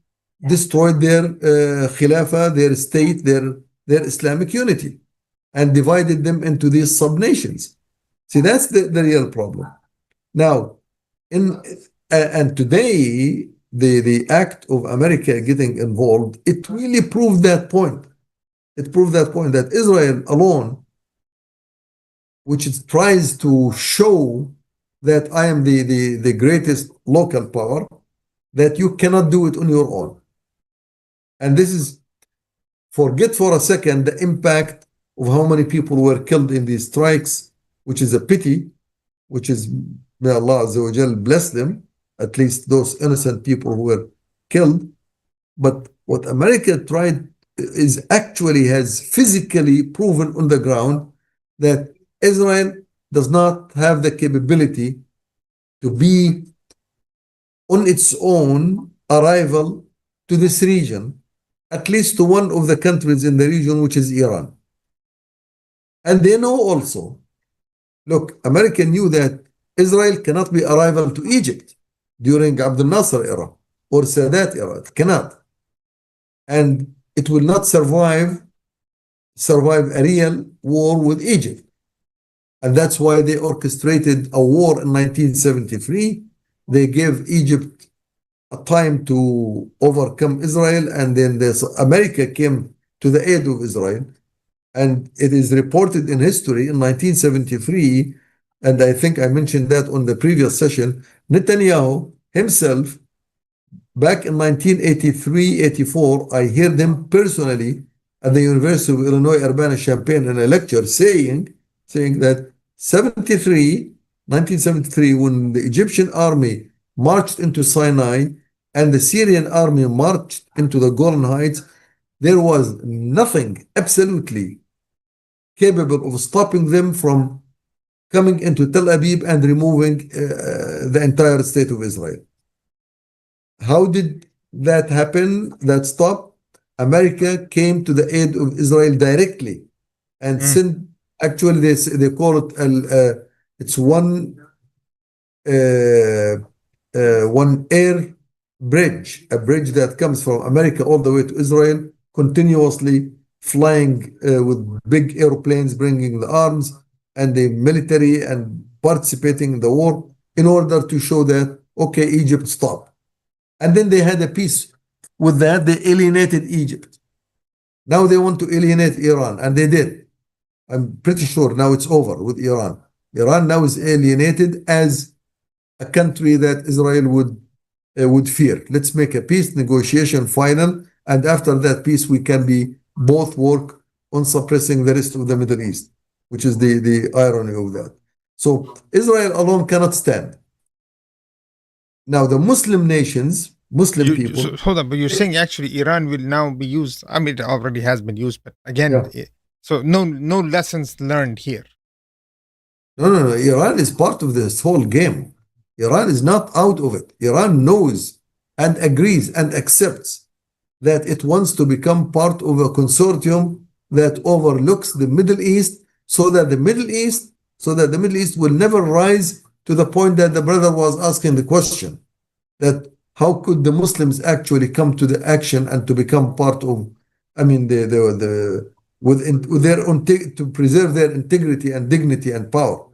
destroyed their khilafah, their state, their Islamic unity and divided them into these sub-nations. See, that's the real problem. Now, and today, the act of America getting involved, it really proved that point. It proved that point that Israel alone, which tries to show that I am the greatest local power, that you cannot do it on your own. And this is, forget for a second the impact of how many people were killed in these strikes, which is a pity, which is, may Allah Azza wa Jal bless them, at least those innocent people who were killed. But what America tried is actually has physically proven on the ground that Israel does not have the capability to be on its own arrival to this region, at least to one of the countries in the region, which is Iran. And they know also, look, America knew that Israel cannot be arrival to Egypt during Abdel Nasser era or Sadat era. It cannot. And it will not survive a real war with Egypt. And that's why they orchestrated a war in 1973. They gave Egypt a time to overcome Israel, and then America came to the aid of Israel. And it is reported in history in 1973, and I think I mentioned that on the previous session, Netanyahu himself, back in 1983-84, I heard him personally at the University of Illinois Urbana-Champaign in a lecture saying that 1973, when the Egyptian army marched into Sinai and the Syrian army marched into the Golan Heights, there was nothing absolutely capable of stopping them from coming into Tel Aviv and removing the entire state of Israel. How did that happen? That stop? America came to the aid of Israel directly and sent, actually they call it it's one air bridge, a bridge that comes from America all the way to Israel, continuously flying with big airplanes, bringing the arms and the military and participating in the war in order to show that, okay, Egypt, stop. And then they had a peace with that. They alienated Egypt. Now they want to alienate Iran, and they did. I'm pretty sure now it's over with Iran. Iran now is alienated as a country that Israel would fear. Let's make a peace negotiation final, and after that peace, we can be both work on suppressing the rest of the Middle East, which is the irony of that. So Israel alone cannot stand. Now the Muslim nations, people. So, hold on, but you're saying actually Iran will now be used. I mean, it already has been used, but again, so no lessons learned here. No. Iran is part of this whole game. Iran is not out of it. Iran knows and agrees and accepts that it wants to become part of a consortium that overlooks the Middle East, so that the Middle East will never rise to the point that the brother was asking the question, that how could the Muslims actually come to the action and to become part of, I mean, with their own to preserve their integrity and dignity and power.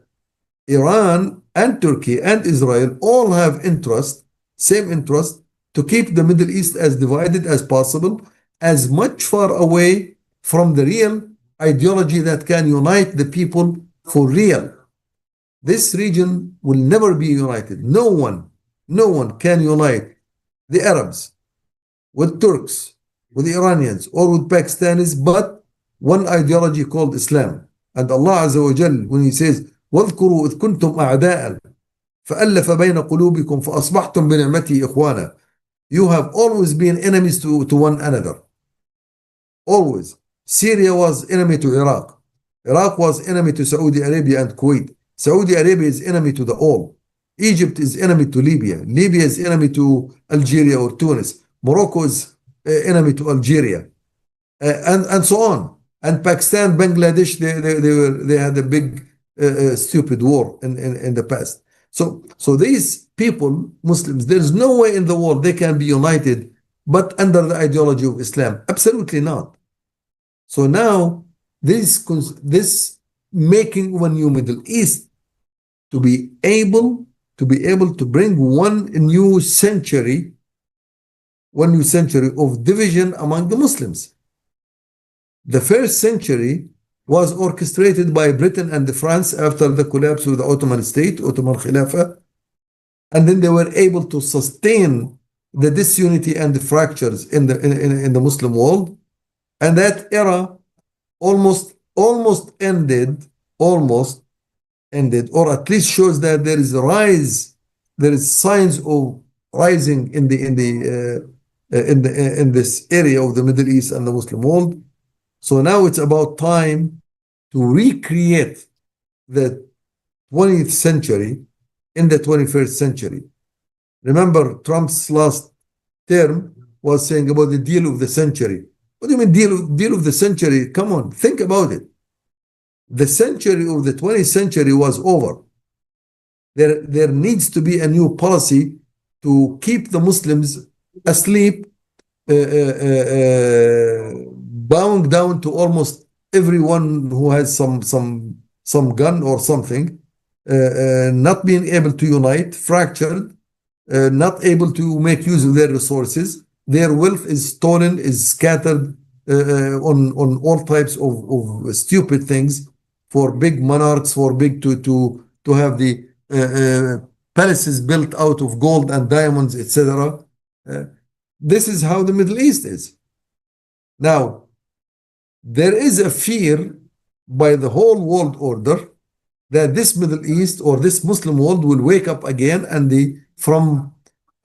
Iran and Turkey and Israel all have interest, same interest, to keep the Middle East as divided as possible, as much far away from the real ideology that can unite the people for real. This region will never be united. No one can unite the Arabs with Turks, with Iranians, or with Pakistanis, but one ideology called Islam. And Allah Azza wa Jal, when He says, واذكروا إذ كنتم أعداء فألف بين قلوبكم فأصبحتم بنعمته إخوانا. You have always been enemies to one another. Always. Syria was enemy to Iraq. Iraq was enemy to Saudi Arabia and Kuwait. Saudi Arabia is enemy to the all. Egypt is enemy to Libya. Libya is enemy to Algeria or Tunis. Morocco is enemy to Algeria. And so on. And Pakistan, Bangladesh, they had a big stupid war in the past. So these people, Muslims, there's no way in the world they can be united but under the ideology of Islam. Absolutely not. So now this making one new Middle East to be able to bring one new century of division among the Muslims. The first century was orchestrated by Britain and France after the collapse of the Ottoman state, Ottoman Khilafah, and then they were able to sustain the disunity and the fractures in the Muslim world, and that era almost ended, or at least shows that there is a rise, there is signs of rising in this area of the Middle East and the Muslim world. So now it's about time to recreate the 20th century in the 21st century. Remember, Trump's last term was saying about the deal of the century. What do you mean deal of the century? Come on, think about it. The century of the 20th century was over. There needs to be a new policy to keep the Muslims asleep, bowing down to almost everyone who has some gun or something, not being able to unite, fractured, not able to make use of their resources. Their wealth is stolen, is scattered on all types of stupid things for big monarchs, for big to have the palaces built out of gold and diamonds, etc. This is how the Middle East is. Now, there is a fear by the whole world order that this Middle East or this Muslim world will wake up again, and from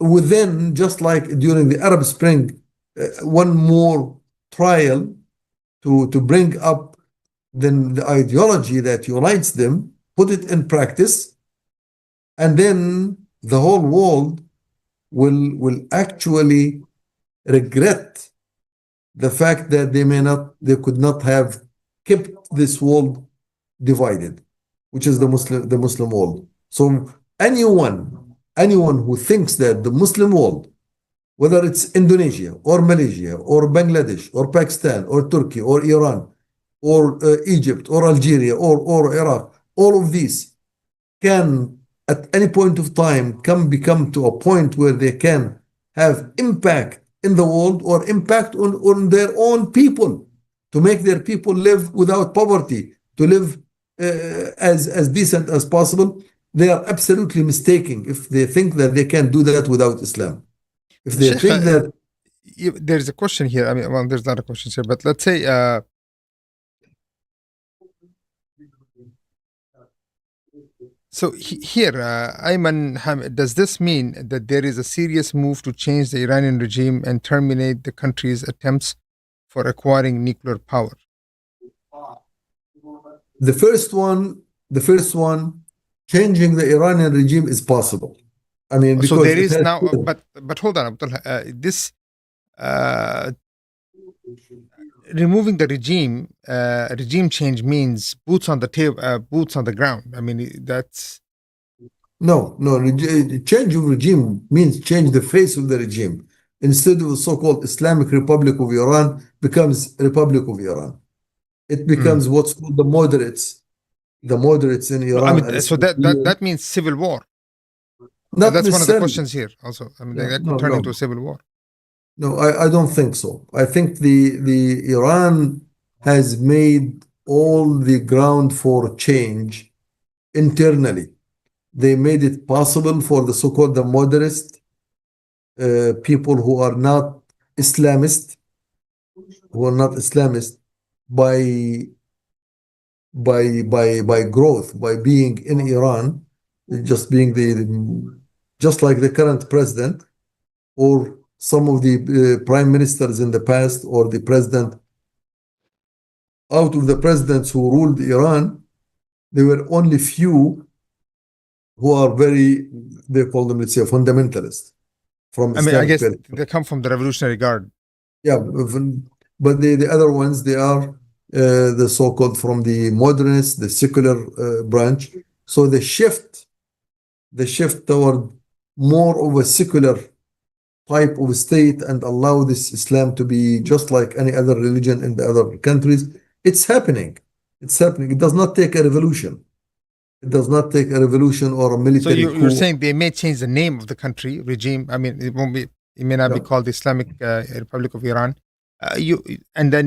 within, just like during the Arab Spring, one more trial to bring up then the ideology that unites them, put it in practice, and then the whole world will actually regret the fact that they could not have kept this world divided, which is the Muslim world. So anyone who thinks that the Muslim world, whether it's Indonesia or Malaysia or Bangladesh or Pakistan or Turkey or Iran or Egypt or Algeria or Iraq, all of these can at any point of time become to a point where they can have impact in the world or impact on their own people, to make their people live without poverty, to live as decent as possible. They are absolutely mistaken if they think that they can do that without Islam. If they Sheikh, think that there's a question here. I mean, well, there's not a question here, but let's say so here, Ayman Hamid, does this mean that there is a serious move to change the Iranian regime and terminate the country's attempts for acquiring nuclear power? the first one, changing the Iranian regime is possible. I mean, because So there is now, but hold on, Abdullah, this removing the regime change means boots on the table, boots on the ground. I mean, that's no. Change of regime means change the face of the regime. Instead of the so-called Islamic Republic of Iran becomes Republic of Iran. It becomes what's called the moderates. the moderates in No, I Iran mean, so that means civil war. not That's one of the necessarily. questions here. Also, I mean, Yeah, that no, could turn no. into a civil war. No, I don't think so. I think the Iran has made all the ground for change internally. They made it possible for the so-called the moderate people who are not Islamist, by by growth, by being in Iran, just being just like the current president or some of the prime ministers in the past, or the president, out of the presidents who ruled Iran, there were only few who are very, they call them, let's say, fundamentalist from I mean, I Islamic guess perspective. they come from the Revolutionary Guard. Yeah, but the other ones, they are the so-called from the modernist, the secular branch. So the shift toward more of a secular type of state and allow this Islam to be just like any other religion in the other countries. It's happening. It's happening. It does not take a revolution. It does not take a revolution or a So military you're coup. saying they may change the name of the country regime. I mean, it won't be. It may not be No, called the Islamic Republic of Iran. You and then,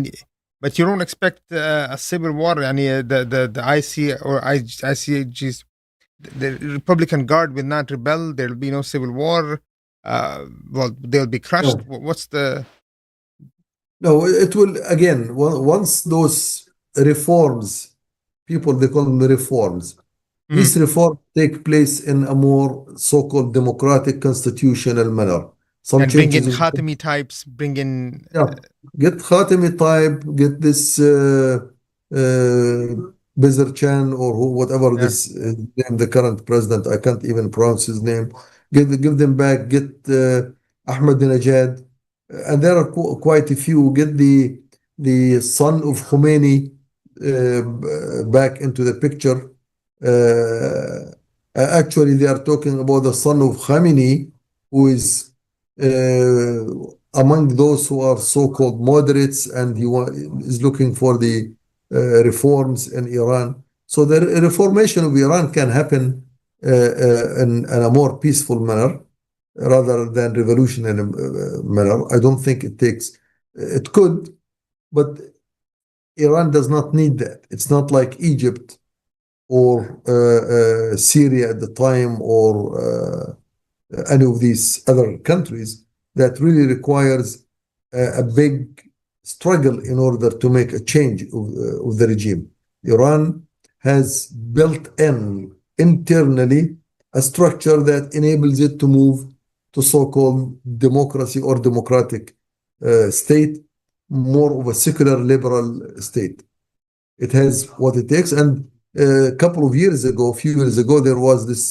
but you don't expect a civil war. I mean, the IC or ICAGs, the Republican Guard will not rebel. There will be no civil war. Well, they'll be crushed. no, What's the? no. It will again once those reforms, people they call them reforms. Mm. These reforms take place in a more so-called democratic constitutional manner. Some And bring changes in of Khatami types. Bring in. yeah, get Khatami type, get this Bezerchan or who, whatever Yeah. this name, the current president, I can't even pronounce his name. Give them back. Get Ahmadinejad, and there are quite a few. Get the son of Khomeini back into the picture. Actually, they are talking about the son of Khamenei, who is among those who are so-called moderates, and is looking for the reforms in Iran. So the reformation of Iran can happen in a more peaceful manner rather than revolutionary manner. I don't think it takes. It could, but Iran does not need that. It's not like Egypt or Syria at the time, or any of these other countries, that really requires a big struggle in order to make a change of the regime. Iran has built in internally a structure that enables it to move to so-called democracy or democratic state, more of a secular liberal state. It has what it takes. And a few years ago, there was this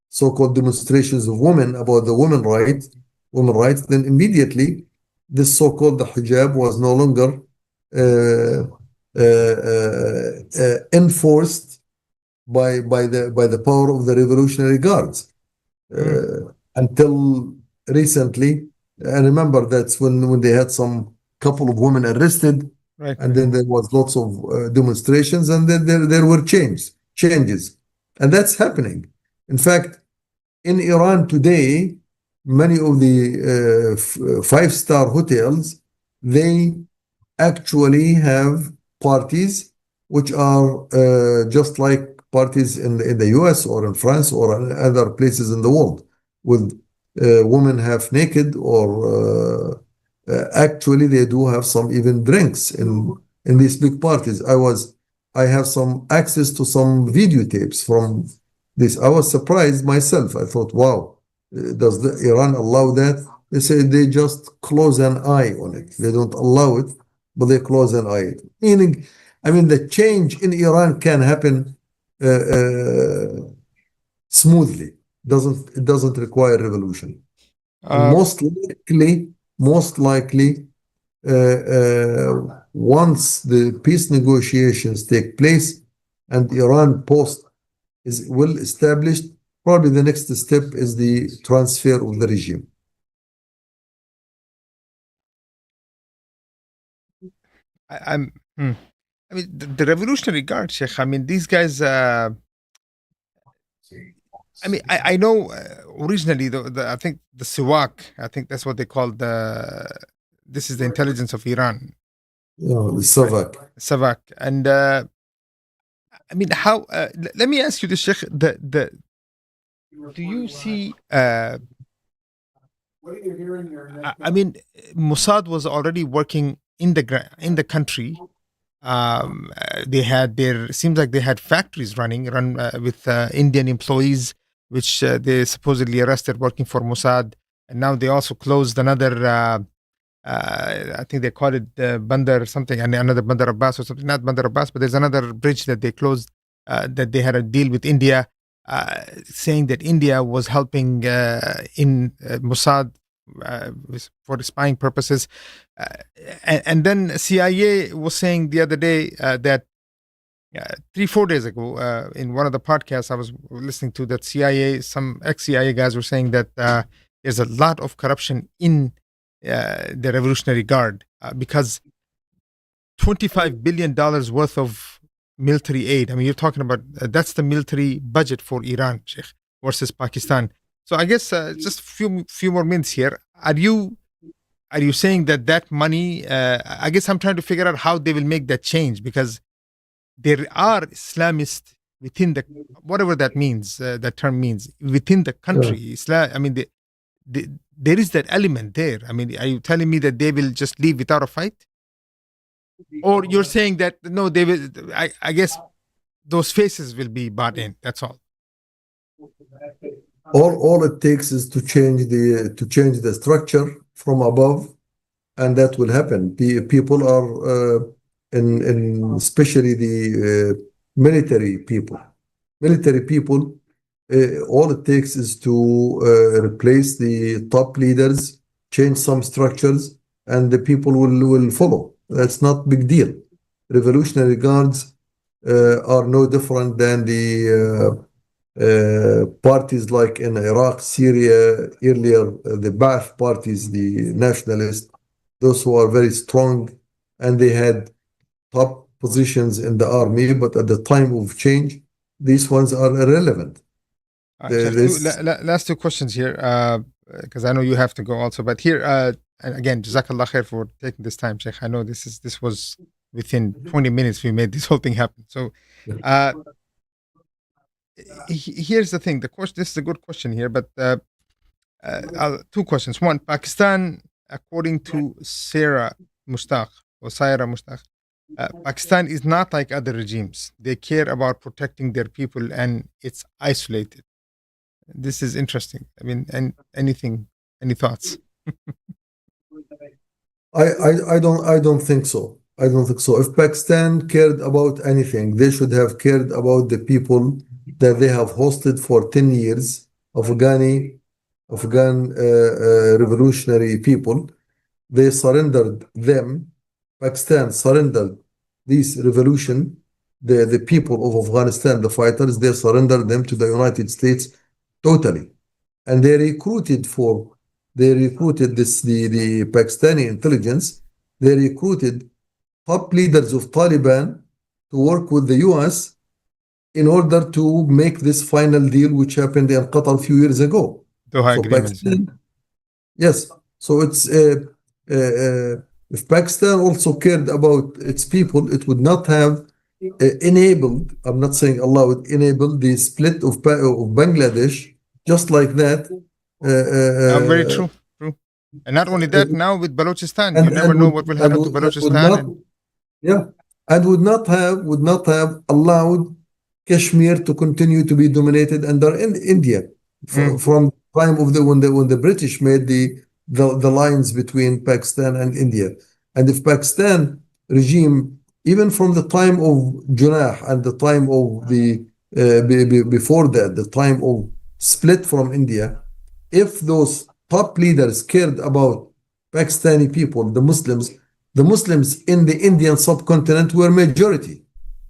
so-called demonstrations of women about the women rights. Then immediately, this so-called the hijab was no longer enforced by the power of the Revolutionary Guards Mm. until recently. I remember that's when they had some couple of women arrested, Right. and then there was lots of demonstrations, and then there were changes, and that's happening. In fact, in Iran today, many of the five-star hotels, they actually have parties which are just like parties in the US or in France or in other places in the world, with women half naked, or actually they do have some even drinks in these big parties. I have some access to some videotapes from this. I was surprised myself. I thought, wow, does Iran allow that? They say they just close an eye on it. They don't allow it, but they close an eye. Meaning, I mean, the change in Iran can happen smoothly. It doesn't require revolution, and Uh, most likely, once the peace negotiations take place and Iran post is well established, probably the next step is the transfer of the regime. I'm. I mean, the Revolutionary Guard, Sheikh. I mean, these guys. I mean, I know originally I think the Siwak. I think that's what they call the. This is the intelligence of Iran, The right? Savak. Savak, and I mean, how? Let me ask you this, Sheikh. The do you see? I mean, Mossad was already working in the country. They had their seems like they had factories run with Indian employees, which they supposedly arrested working for Mossad, and now they also closed another. I think they called it Bandar something, and another Bandar Abbas or something. Not Bandar Abbas, but there's another bridge that they closed. That they had a deal with India, saying that India was helping in Mossad for spying purposes. Uh, and then CIA was saying the other day that 3-4 days ago in one of the podcasts I was listening to, that CIA, some ex-CIA guys were saying that there's a lot of corruption in the Revolutionary Guard because $25 billion worth of military aid. I mean, you're talking about that's the military budget for Iran, Sheikh, versus Pakistan. So I guess just few more minutes here. Are you saying that money? I guess I'm trying to figure out how they will make that change, because there are Islamists within the, whatever that means, that term means, within the country. Islam. I mean, there is that element there. I mean, are you telling me that they will just leave without a fight? Or you're saying that no, they will? I guess those faces will be bought in. That's all. All it takes is to change the structure from above, and that will happen. People are in especially the military people. Military people, all it takes is to replace the top leaders, change some structures, and the people will follow. That's not big deal. Revolutionary Guards are no different than the parties like in Iraq, Syria, earlier, the Ba'ath parties, the nationalists, those who are very strong, and they had top positions in the army, but at the time of change, these ones are irrelevant. Last two questions here, because I know you have to go also. But here, and again, Jazakallah khair for taking this time, Sheikh. I know this was within 20 minutes we made this whole thing happen. So, here's the thing. The question. This is a good question here, but two questions. One, Pakistan, according to Sarah Mushtaq or Saira Mushtaq, Pakistan is not like other regimes. They care about protecting their people, and it's isolated. This is interesting. I mean, and any thoughts? I don't think so. I don't think so. If Pakistan cared about anything, they should have cared about the people that they have hosted for 10 years, Afghan revolutionary people. They surrendered them. Pakistan surrendered this revolution, the people of Afghanistan, the fighters, they surrendered them to the United States totally. And they recruited the Pakistani intelligence. They recruited top leaders of Taliban to work with the US in order to make this final deal, which happened in Qatar a few years ago. Doha agreements. Yes. So it's if Pakistan also cared about its people, it would not have enabled, I'm not saying Allah would enable the split of Bangladesh just like that. Very true. And not only that, now with Balochistan, you never know what will happen to Balochistan. And would not have allowed Kashmir to continue to be dominated under India from the time of when the British made the lines between Pakistan and India. And if Pakistan regime, even from the time of Junah and the time of before that, the time of split from India, if those top leaders cared about Pakistani people, the Muslims in the Indian subcontinent were majority.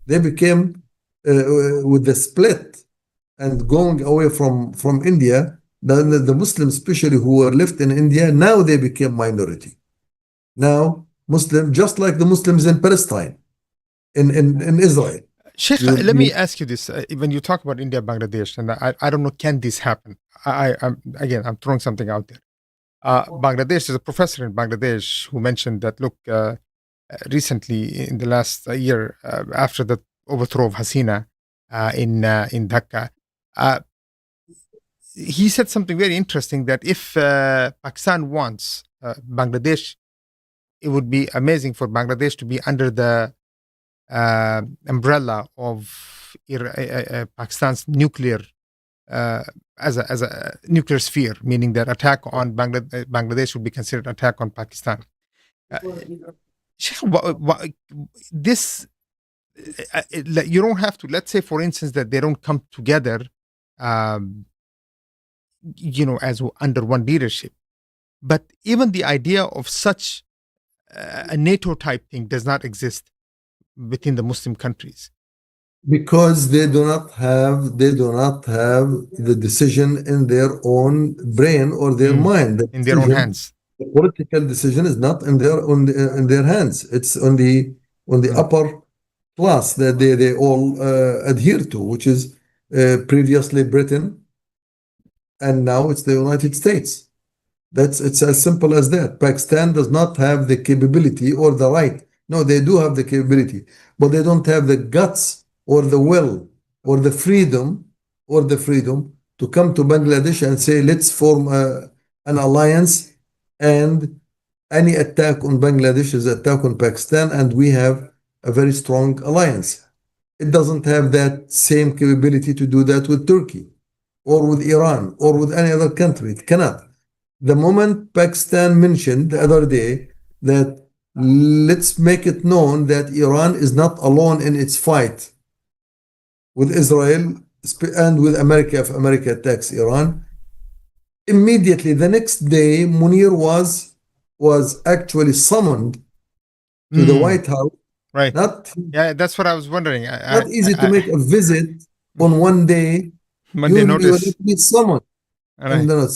They became with the split and going away from India, the Muslims, especially who were left in India, now they became minority. Now, Muslim, just like the Muslims in Palestine. in Israel. Sheikh, You, let me you ask you this. When you talk about India, Bangladesh, and I don't know, can this happen? I'm throwing something out there. Bangladesh, is a professor in Bangladesh who mentioned that, look, recently in the last year, after the overthrow of Hasina in Dhaka, uh, he said something very interesting that if Pakistan wants Bangladesh, it would be amazing for Bangladesh to be under the umbrella of Pakistan's nuclear as a nuclear sphere, meaning that attack on Bangladesh would be considered attack on Pakistan. Sheikh, this you don't have to. Let's say, for instance, that they don't come together, um, as under one leadership. But even the idea of such a NATO type thing does not exist within the Muslim countries. because they do not have the decision in their own brain or their mind. The In their own decision, hands. the political decision is not in their hands. It's on the upper class that they all adhere to, which is previously Britain, and now it's the United States. It's as simple as that. Pakistan does not have the capability or the right. No, they do have the capability, but they don't have the guts or the will or the freedom to come to Bangladesh and say, let's form an alliance, and any attack on Bangladesh is attack on Pakistan, and we have a very strong alliance. It doesn't have that same capability to do that with Turkey or with Iran or with any other country. It cannot. The moment Pakistan mentioned the other day that let's make it known that Iran is not alone in its fight with Israel and with America if America attacks Iran, immediately the next day Munir was actually summoned to the White House. Right. Not That's what I was wondering. not easy to make a visit on one day. Monday notice. You need someone. And then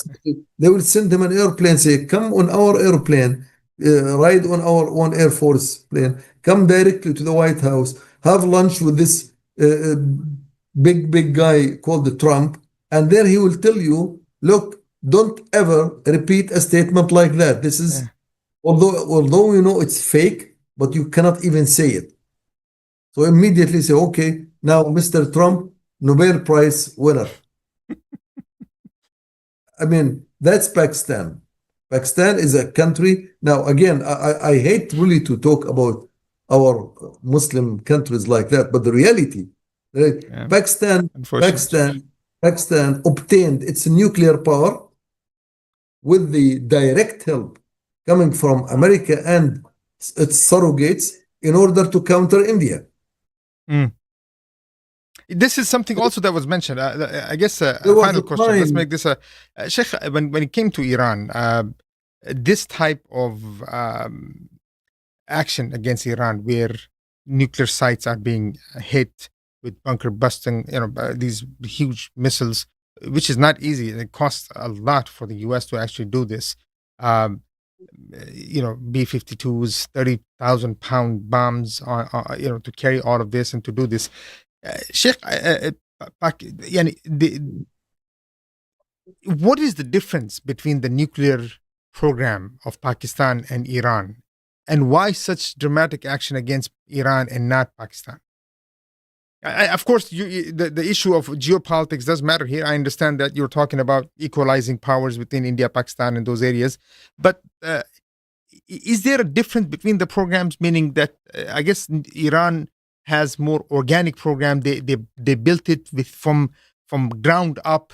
they will send him an airplane, say, come on our airplane, ride on our own Air Force plane, come directly to the White House, have lunch with this big guy called Trump, and there he will tell you, look, don't ever repeat a statement like that. This is, although you know it's fake, but you cannot even say it. So immediately say, okay, now Mr. Trump, Nobel Prize winner. I mean, that's Pakistan. Pakistan is a country. Now, again, I hate really to talk about our Muslim countries like that, but the reality, Pakistan obtained its nuclear power with the direct help coming from America and its surrogates in order to counter India. This is something also that was mentioned. I guess a final question. Let's make this a Sheikh. When it came to Iran, this type of action against Iran, where nuclear sites are being hit with bunker busting, these huge missiles, which is not easy. It costs a lot for the U.S. to actually do this. B-52s, 30,000-pound bombs, to carry all of this and to do this. Sheikh, what is the difference between the nuclear program of Pakistan and Iran, and why such dramatic action against Iran and not Pakistan? Of course, the issue of geopolitics does matter here. I understand that you're talking about equalizing powers within India, Pakistan, and those areas, but is there a difference between the programs? Meaning that I guess Iran has more organic program. They built it from ground up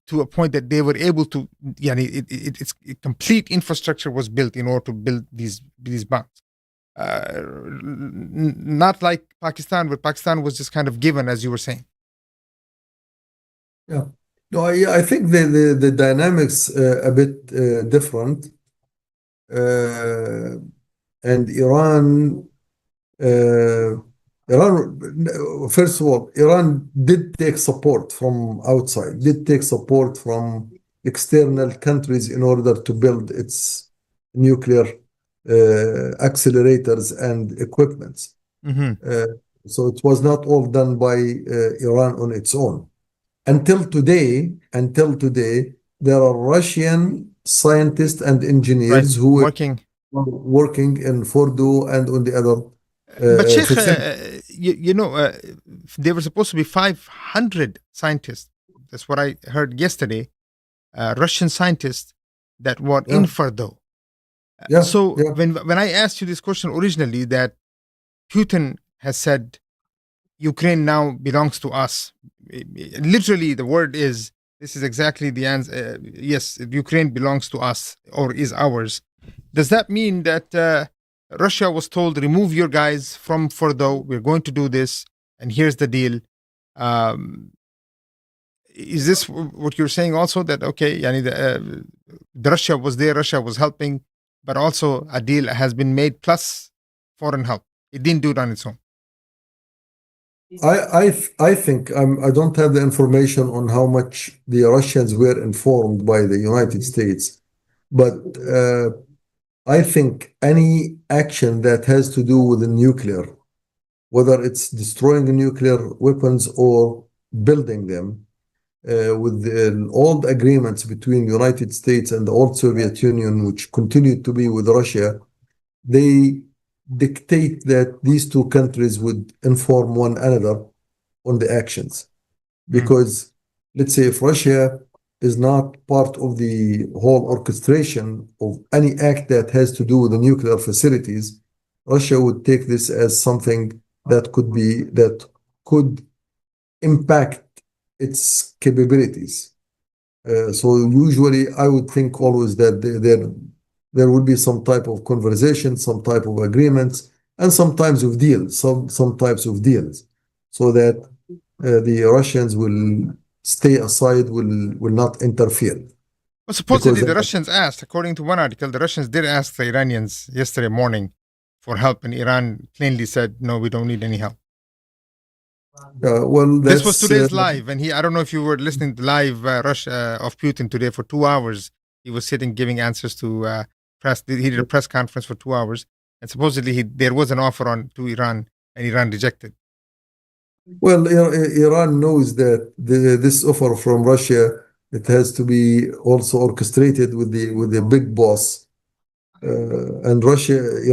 to a point that they were able to. Its complete infrastructure was built in order to build these bombs. Not like Pakistan, where Pakistan was just kind of given, as you were saying. Yeah, no, I think the dynamics a bit different, and Iran. First of all, Iran did take support from outside, did take support from external countries in order to build its nuclear accelerators and equipments. Mhm. So it was not all done by Iran on its own. Until today, there are Russian scientists and Right. engineers who are Working. working in Fordo and on the other But Sheikh, facilities. there were supposed to be 500 scientists. That's what I heard yesterday. Russian scientists that were in Yeah, Fardo. yeah, So yeah. when I asked you this question originally, that Putin has said Ukraine now belongs to us. Literally, the word is, this is exactly the answer. Yes, Ukraine belongs to us or is ours. Does that mean that Russia was told, remove your guys from Fordo? We're going to do this, and here's the deal. Um, is this what you're saying also? That, okay, yani the Russia was there, Russia was helping, but also a deal has been made plus foreign help. It didn't do it on its own. I think I don't have the information on how much the Russians were informed by the United States, but I think any action that has to do with the nuclear, whether it's destroying the nuclear weapons or building them, with the old agreements between the United States and the old Soviet Union, which continued to be with Russia, they dictate that these two countries would inform one another on the actions. Mm. Because let's say if Russia is not part of the whole orchestration of any act that has to do with the nuclear facilities, Russia would take this as something that could impact its capabilities. So usually I would think always that there would be some type of conversation, some type of agreements, and sometimes of deals, some types of deals, so that the Russians will stay aside, will not interfere. Well, Because supposedly the Russians asked, according to one article, the Russians did ask the Iranians yesterday morning for help, and Iran plainly said, no, we don't need any help. well, This was that's today's live, and I don't know if you were listening to live Russia of Putin today for 2 hours. He was sitting giving answers to press. He did a press conference for 2 hours, and supposedly there was an offer on to Iran, and Iran rejected. well. Iran knows that this offer from Russia, it has to be also orchestrated with the big boss, and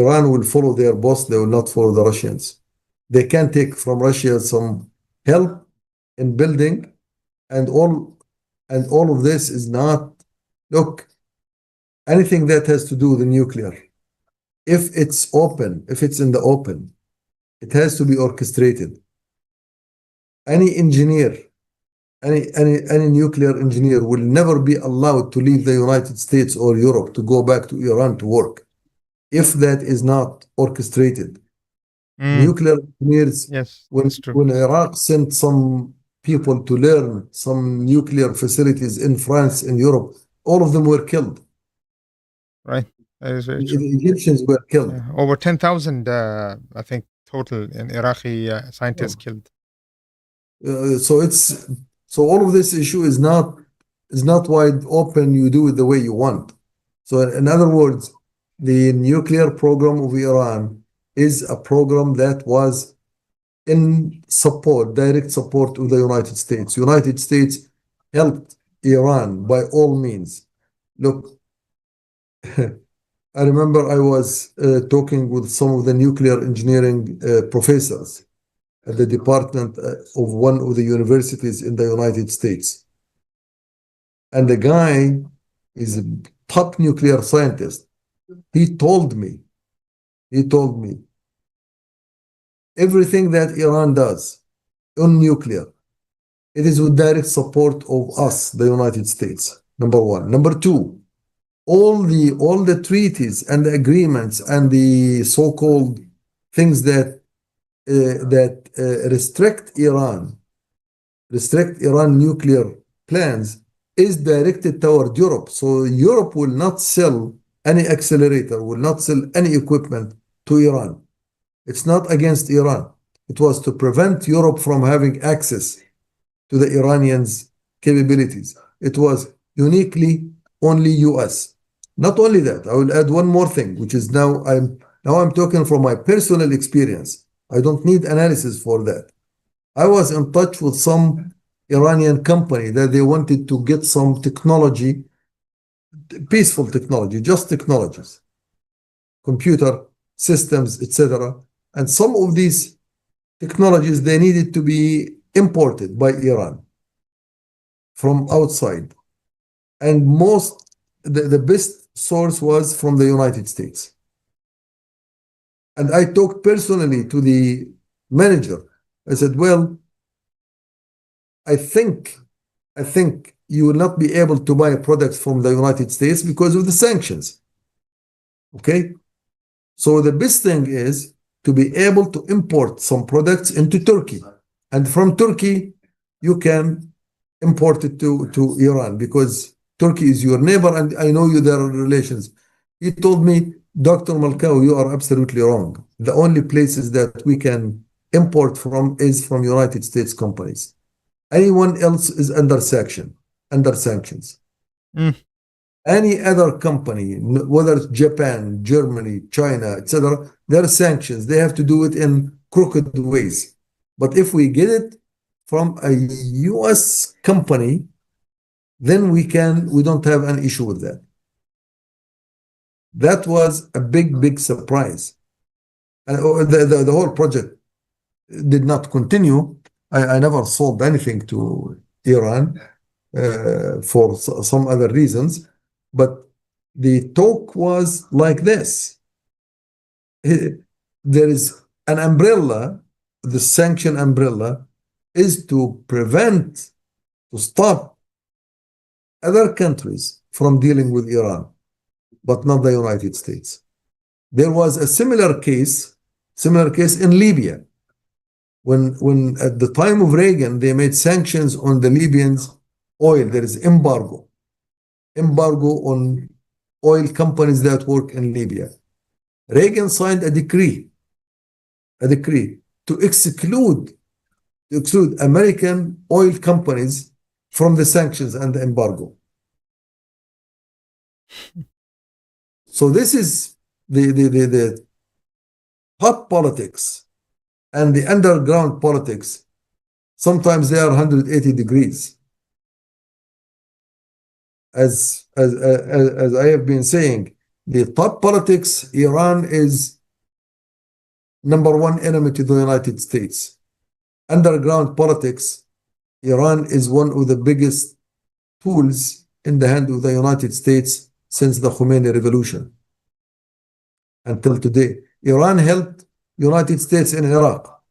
Iran will follow their boss. They will not follow the Russians. They can take from Russia some help in building, and all of this is not. Look, anything that has to do with the nuclear, if it's in the open, it has to be orchestrated. Any engineer, any nuclear engineer will never be allowed to leave the United States or Europe to go back to Iran to work if that is not orchestrated. Nuclear engineers, Yes, when that's true. when Iraq sent some people to learn some nuclear facilities in France and Europe, all of them were killed. Right, that is very The true. Egyptians were killed. Yeah. Over 10,000, I think, total in Iraqi scientists killed. So all of this issue is not wide open. You do it the way you want. So in other words, the nuclear program of Iran is a program that was in direct support of the United States. United States helped Iran by all means. Look, I remember I was talking with some of the nuclear engineering professors at the department of one of the universities in the United States. And the guy is a top nuclear scientist. He told me, everything that Iran does on nuclear, it is with direct support of us, the United States. Number one. Number two, all the treaties and the agreements and the so-called things that restrict Iran nuclear plans is directed toward Europe. So Europe will not sell any accelerator, will not sell any equipment to Iran. It's not against Iran. It was to prevent Europe from having access to the Iranians' capabilities. It was uniquely only US. Not only that, I will add one more thing, which is now I'm talking from my personal experience. I don't need analysis for that. I was in touch with some Iranian company that they wanted to get some technology, peaceful technology, just technologies, computer systems, etc. And some of these technologies they needed to be imported by Iran from outside, and the best source was from the United States. And I talked personally to the manager. I said, well, I think you will not be able to buy products from the United States because of the sanctions. Okay? So the best thing is to be able to import some products into Turkey. And from Turkey, you can import it to Iran because Turkey is your neighbor and I know you there are relations. He told me, Dr. Malkau, you are absolutely wrong. The only places that we can import from is from United States companies. Anyone else is under sanctions. Mm. Any other company, whether it's Japan, Germany, China, etc., there are sanctions. They have to do it in crooked ways. But if we get it from a US company, then we don't have an issue with that. That was a big surprise. And the whole project did not continue. I never sold anything to Iran for some other reasons, but the talk was like this. There is an umbrella, the sanction umbrella is to stop other countries from dealing with Iran, but not the United States. There was a similar case in Libya. When at the time of Reagan, they made sanctions on the Libyans' oil. There is embargo on oil companies that work in Libya. Reagan signed a decree to exclude American oil companies from the sanctions and the embargo. So this is the hot politics and the underground politics. Sometimes they are 180 degrees. As I have been saying, the top politics, Iran is number one enemy to the United States. Underground politics, Iran is one of the biggest tools in the hand of the United States since the Khomeini revolution until today. Iran helped United States in Iraq.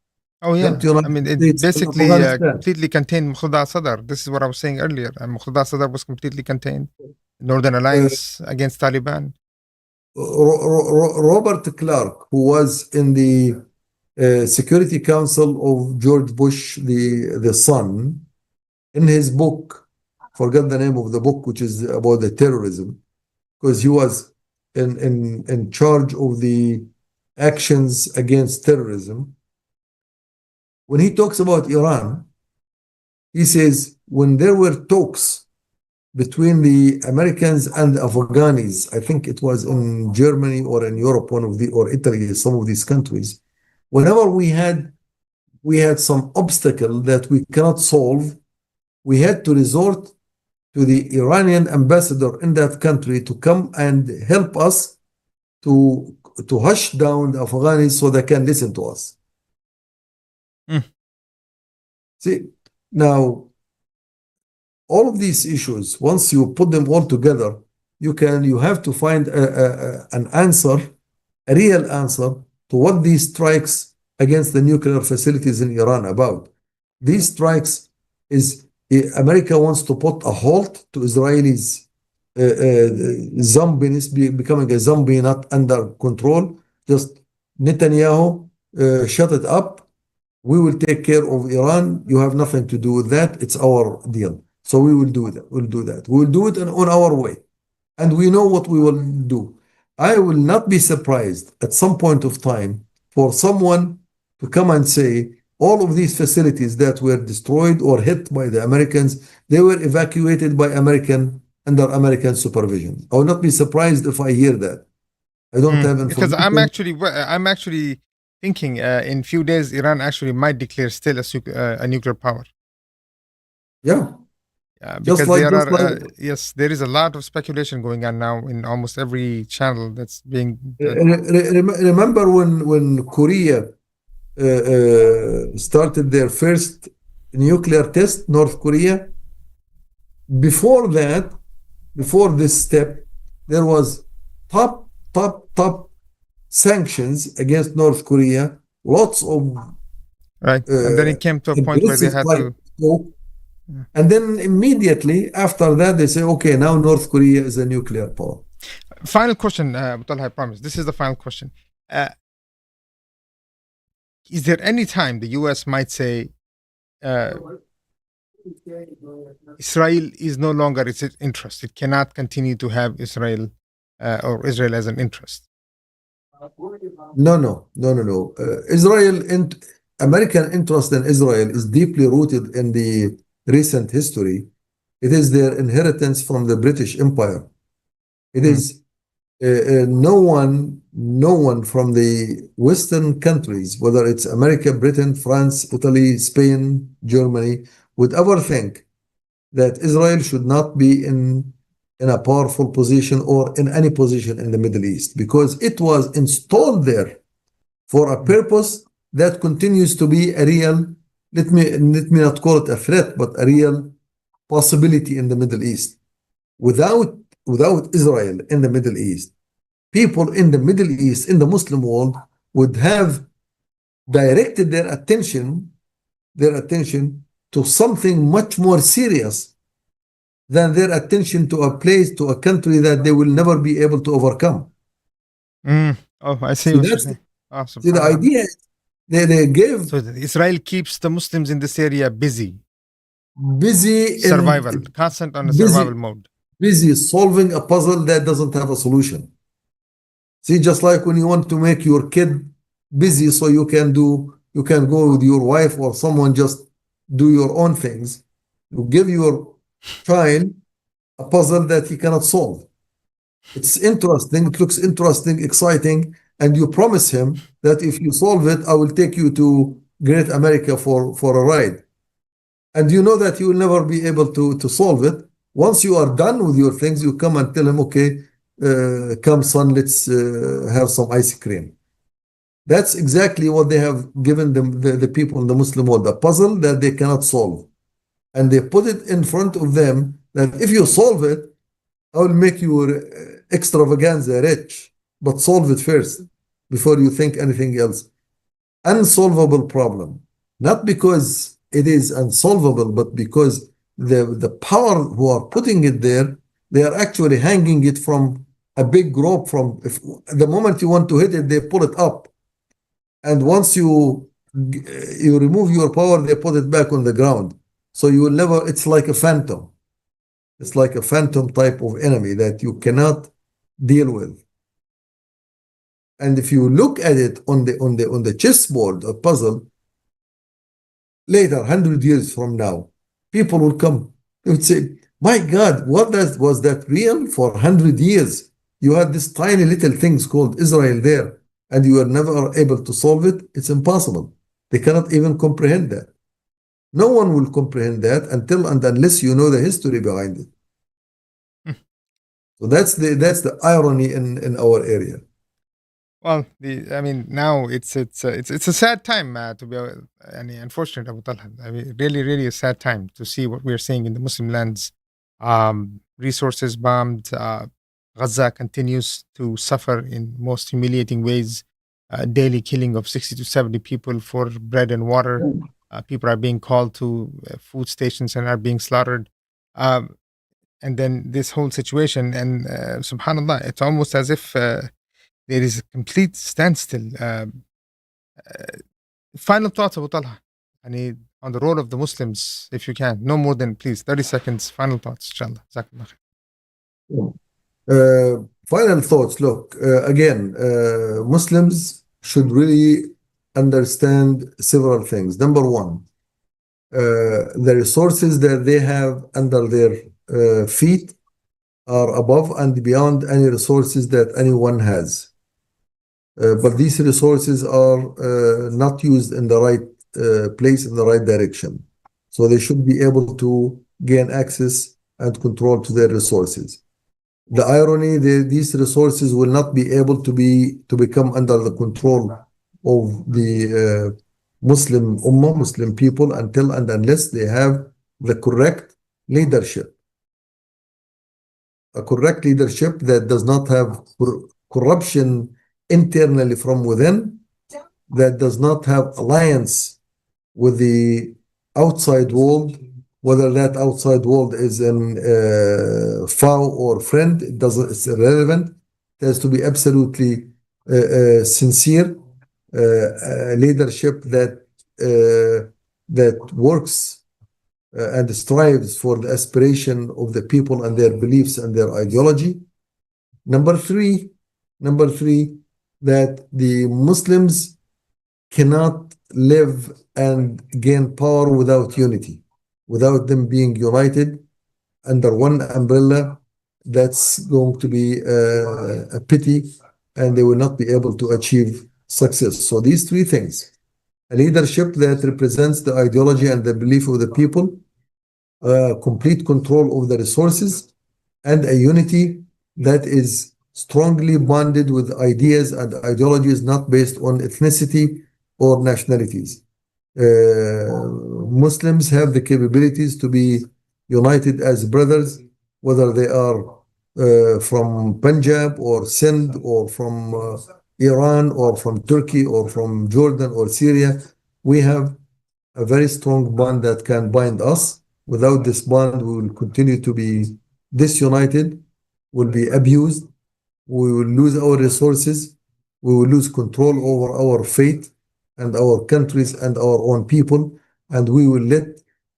Oh yeah, helped United I mean it States in basically Afghanistan. completely contained Muqtada Sadr. This is what I was saying earlier. And Muqtada Sadr was completely contained. Northern Alliance against Taliban. Robert Clark, who was in the Security Council of George Bush, the son, in his book, forget the name of the book, which is about the terrorism, because he was in charge of the actions against terrorism. When he talks about Iran, he says when there were talks between the Americans and the Afghanis, I think it was in Germany or in Europe, or Italy, some of these countries, whenever we had some obstacle that we cannot solve, we had to resort to the Iranian ambassador in that country to come and help us to hush down the Afghanis so they can listen to us. See, now all of these issues, once you put them all together, you have to find an answer, a real answer to what these strikes against the nuclear facilities in Iran about. These strikes is America wants to put a halt to Israelis' zombiness becoming a zombie not under control. Just Netanyahu, shut it up. We will take care of Iran. You have nothing to do with that. It's our deal. So we will do that. We'll do that. We'll do it on our way. And we know what we will do. I will not be surprised at some point of time for someone to come and say, all of these facilities that were destroyed or hit by the Americans, they were evacuated by American under American supervision. I will not be surprised if I hear that. I don't have because information. I'm actually thinking in few days Iran actually might declare still a nuclear power. Yeah, Because like yes, there is a lot of speculation going on now in almost every channel that's being. remember when Korea started their first nuclear test, North Korea. Before that, before this step, there was top sanctions against North Korea. Lots of Right, and then it came to a point where they aggressive had type to. talk. And then immediately after that, they say, okay, now North Korea is a nuclear power. Final question, Talha, I promise. This is the final question. Is there any time the US might say Israel is no longer its interest? It cannot continue to have Israel or Israel as an interest. No. Israel and American interest in Israel is deeply rooted in the recent history. It is their inheritance from the British Empire. It is no one from the Western countries, whether it's America, Britain, France, Italy, Spain, Germany, would ever think that Israel should not be in a powerful position or in any position in the Middle East, because it was installed there for a purpose that continues to be a real, let me not call it a threat, but a real possibility in the Middle East. Without Israel in the Middle East, people in the Middle East, in the Muslim world, would have directed their attention to something much more serious than their attention to a place, to a country that they will never be able to overcome. Oh, I see what you're saying. Oh, See, the idea is they give. So Israel keeps the Muslims in this area busy Survival, constant on a survival mode. Busy solving a puzzle that doesn't have a solution. See, just like when you want to make your kid busy so you can go with your wife or someone, just do your own things. You give your child a puzzle that he cannot solve. It's interesting, it looks interesting, exciting, and you promise him that if you solve it, I will take you to Great America for a ride. And you know that you will never be able to solve it. Once you are done with your things, you come and tell him, okay, come son, let's have some ice cream. That's exactly what they have given the people in the Muslim world, a puzzle that they cannot solve. And they put it in front of them that if you solve it, I will make your extravaganza rich, but solve it first before you think anything else. Unsolvable problem, not because it is unsolvable, but because the power who are putting it there, they are actually hanging it from a big rope. From the moment you want to hit it, they pull it up, and once you remove your power, they put it back on the ground. So you will never. It's like a phantom. It's like a phantom type of enemy that you cannot deal with. And if you look at it on the chessboard, a puzzle, later, 100 years from now, people will come. They would say, my God, was that real? For 100 years, you had this tiny little things called Israel there, and you were never able to solve it. It's impossible. They cannot even comprehend that. No one will comprehend that until and unless you know the history behind it. So that's the irony in our area. Well, now it's a sad time to be unfortunate, Abu Talha. I mean, really a sad time to see what we're seeing in the Muslim lands. Resources bombed. Gaza continues to suffer in most humiliating ways. Daily killing of 60 to 70 people for bread and water. People are being called to food stations and are being slaughtered. And then this whole situation, and subhanallah, it's almost as if there is a complete standstill. Final thoughts, Abu Talha, on the role of the Muslims, if you can. No more than, please, 30 seconds. Final thoughts, inshallah. Jazakallah khair. Final thoughts. Look, again, Muslims should really understand several things. Number one, the resources that they have under their feet are above and beyond any resources that anyone has. But these resources are not used in the right place, in the right direction. So they should be able to gain access and control to their resources. The irony, these resources will not be able to become under the control of the Muslim Ummah, Muslim people, until and unless they have the correct leadership. A correct leadership that does not have corruption internally from within, that does not have alliance with the outside world, whether that outside world is an foe or friend, it's irrelevant. It has to be absolutely sincere leadership that works and strives for the aspiration of the people and their beliefs and their ideology. Number three, that the Muslims cannot live and gain power without unity, without them being united under one umbrella. That's going to be a pity, and they will not be able to achieve success. So these three things: a leadership that represents the ideology and the belief of the people, complete control of the resources, and a unity that is strongly bonded with ideas and ideologies not based on ethnicity or nationalities. Muslims have the capabilities to be united as brothers, whether they are from Punjab or Sindh or from Iran or from Turkey or from Jordan or Syria. We have a very strong bond that can bind us. Without this bond, we will continue to be disunited, will be abused, we will lose our resources, we will lose control over our fate and our countries and our own people, and we will let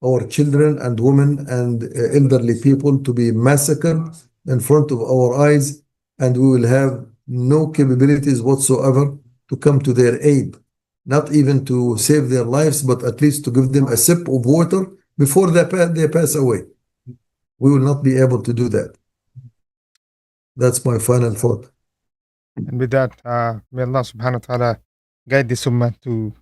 our children and women and elderly people to be massacred in front of our eyes, and we will have no capabilities whatsoever to come to their aid, not even to save their lives, but at least to give them a sip of water before they pass away. We will not be able to do that. That's my final thought. And with that, may Allah subhanahu wa ta'ala guide this ummah to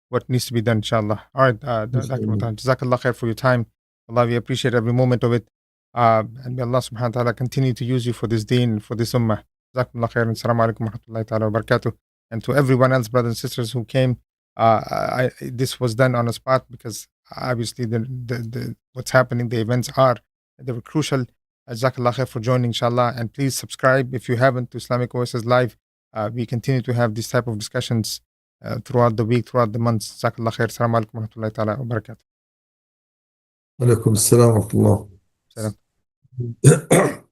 what needs to be done, inshallah. All right, Dr. Matan, Jazakallah khair for your time. Allah, we appreciate every moment of it. And may Allah subhanahu wa ta'ala continue to use you for this deen, for this ummah. Jazakallah khair, and assalamu alaikum wa rahmatullahi ta'ala wa barakatuh. And to everyone else, brothers and sisters who came, this was done on a spot because obviously the what's happening, the events they were crucial. Jazakallah khair for joining, inshallah. And please subscribe if you haven't to Islamic Oasis Live. We continue to have this type of discussions throughout the week, throughout the months. Jazakallah khair. Assalamu alaikum wa rahmatullahi ta'ala wa barakatuh. Alaikum assalam wa rahmatullah. Salam.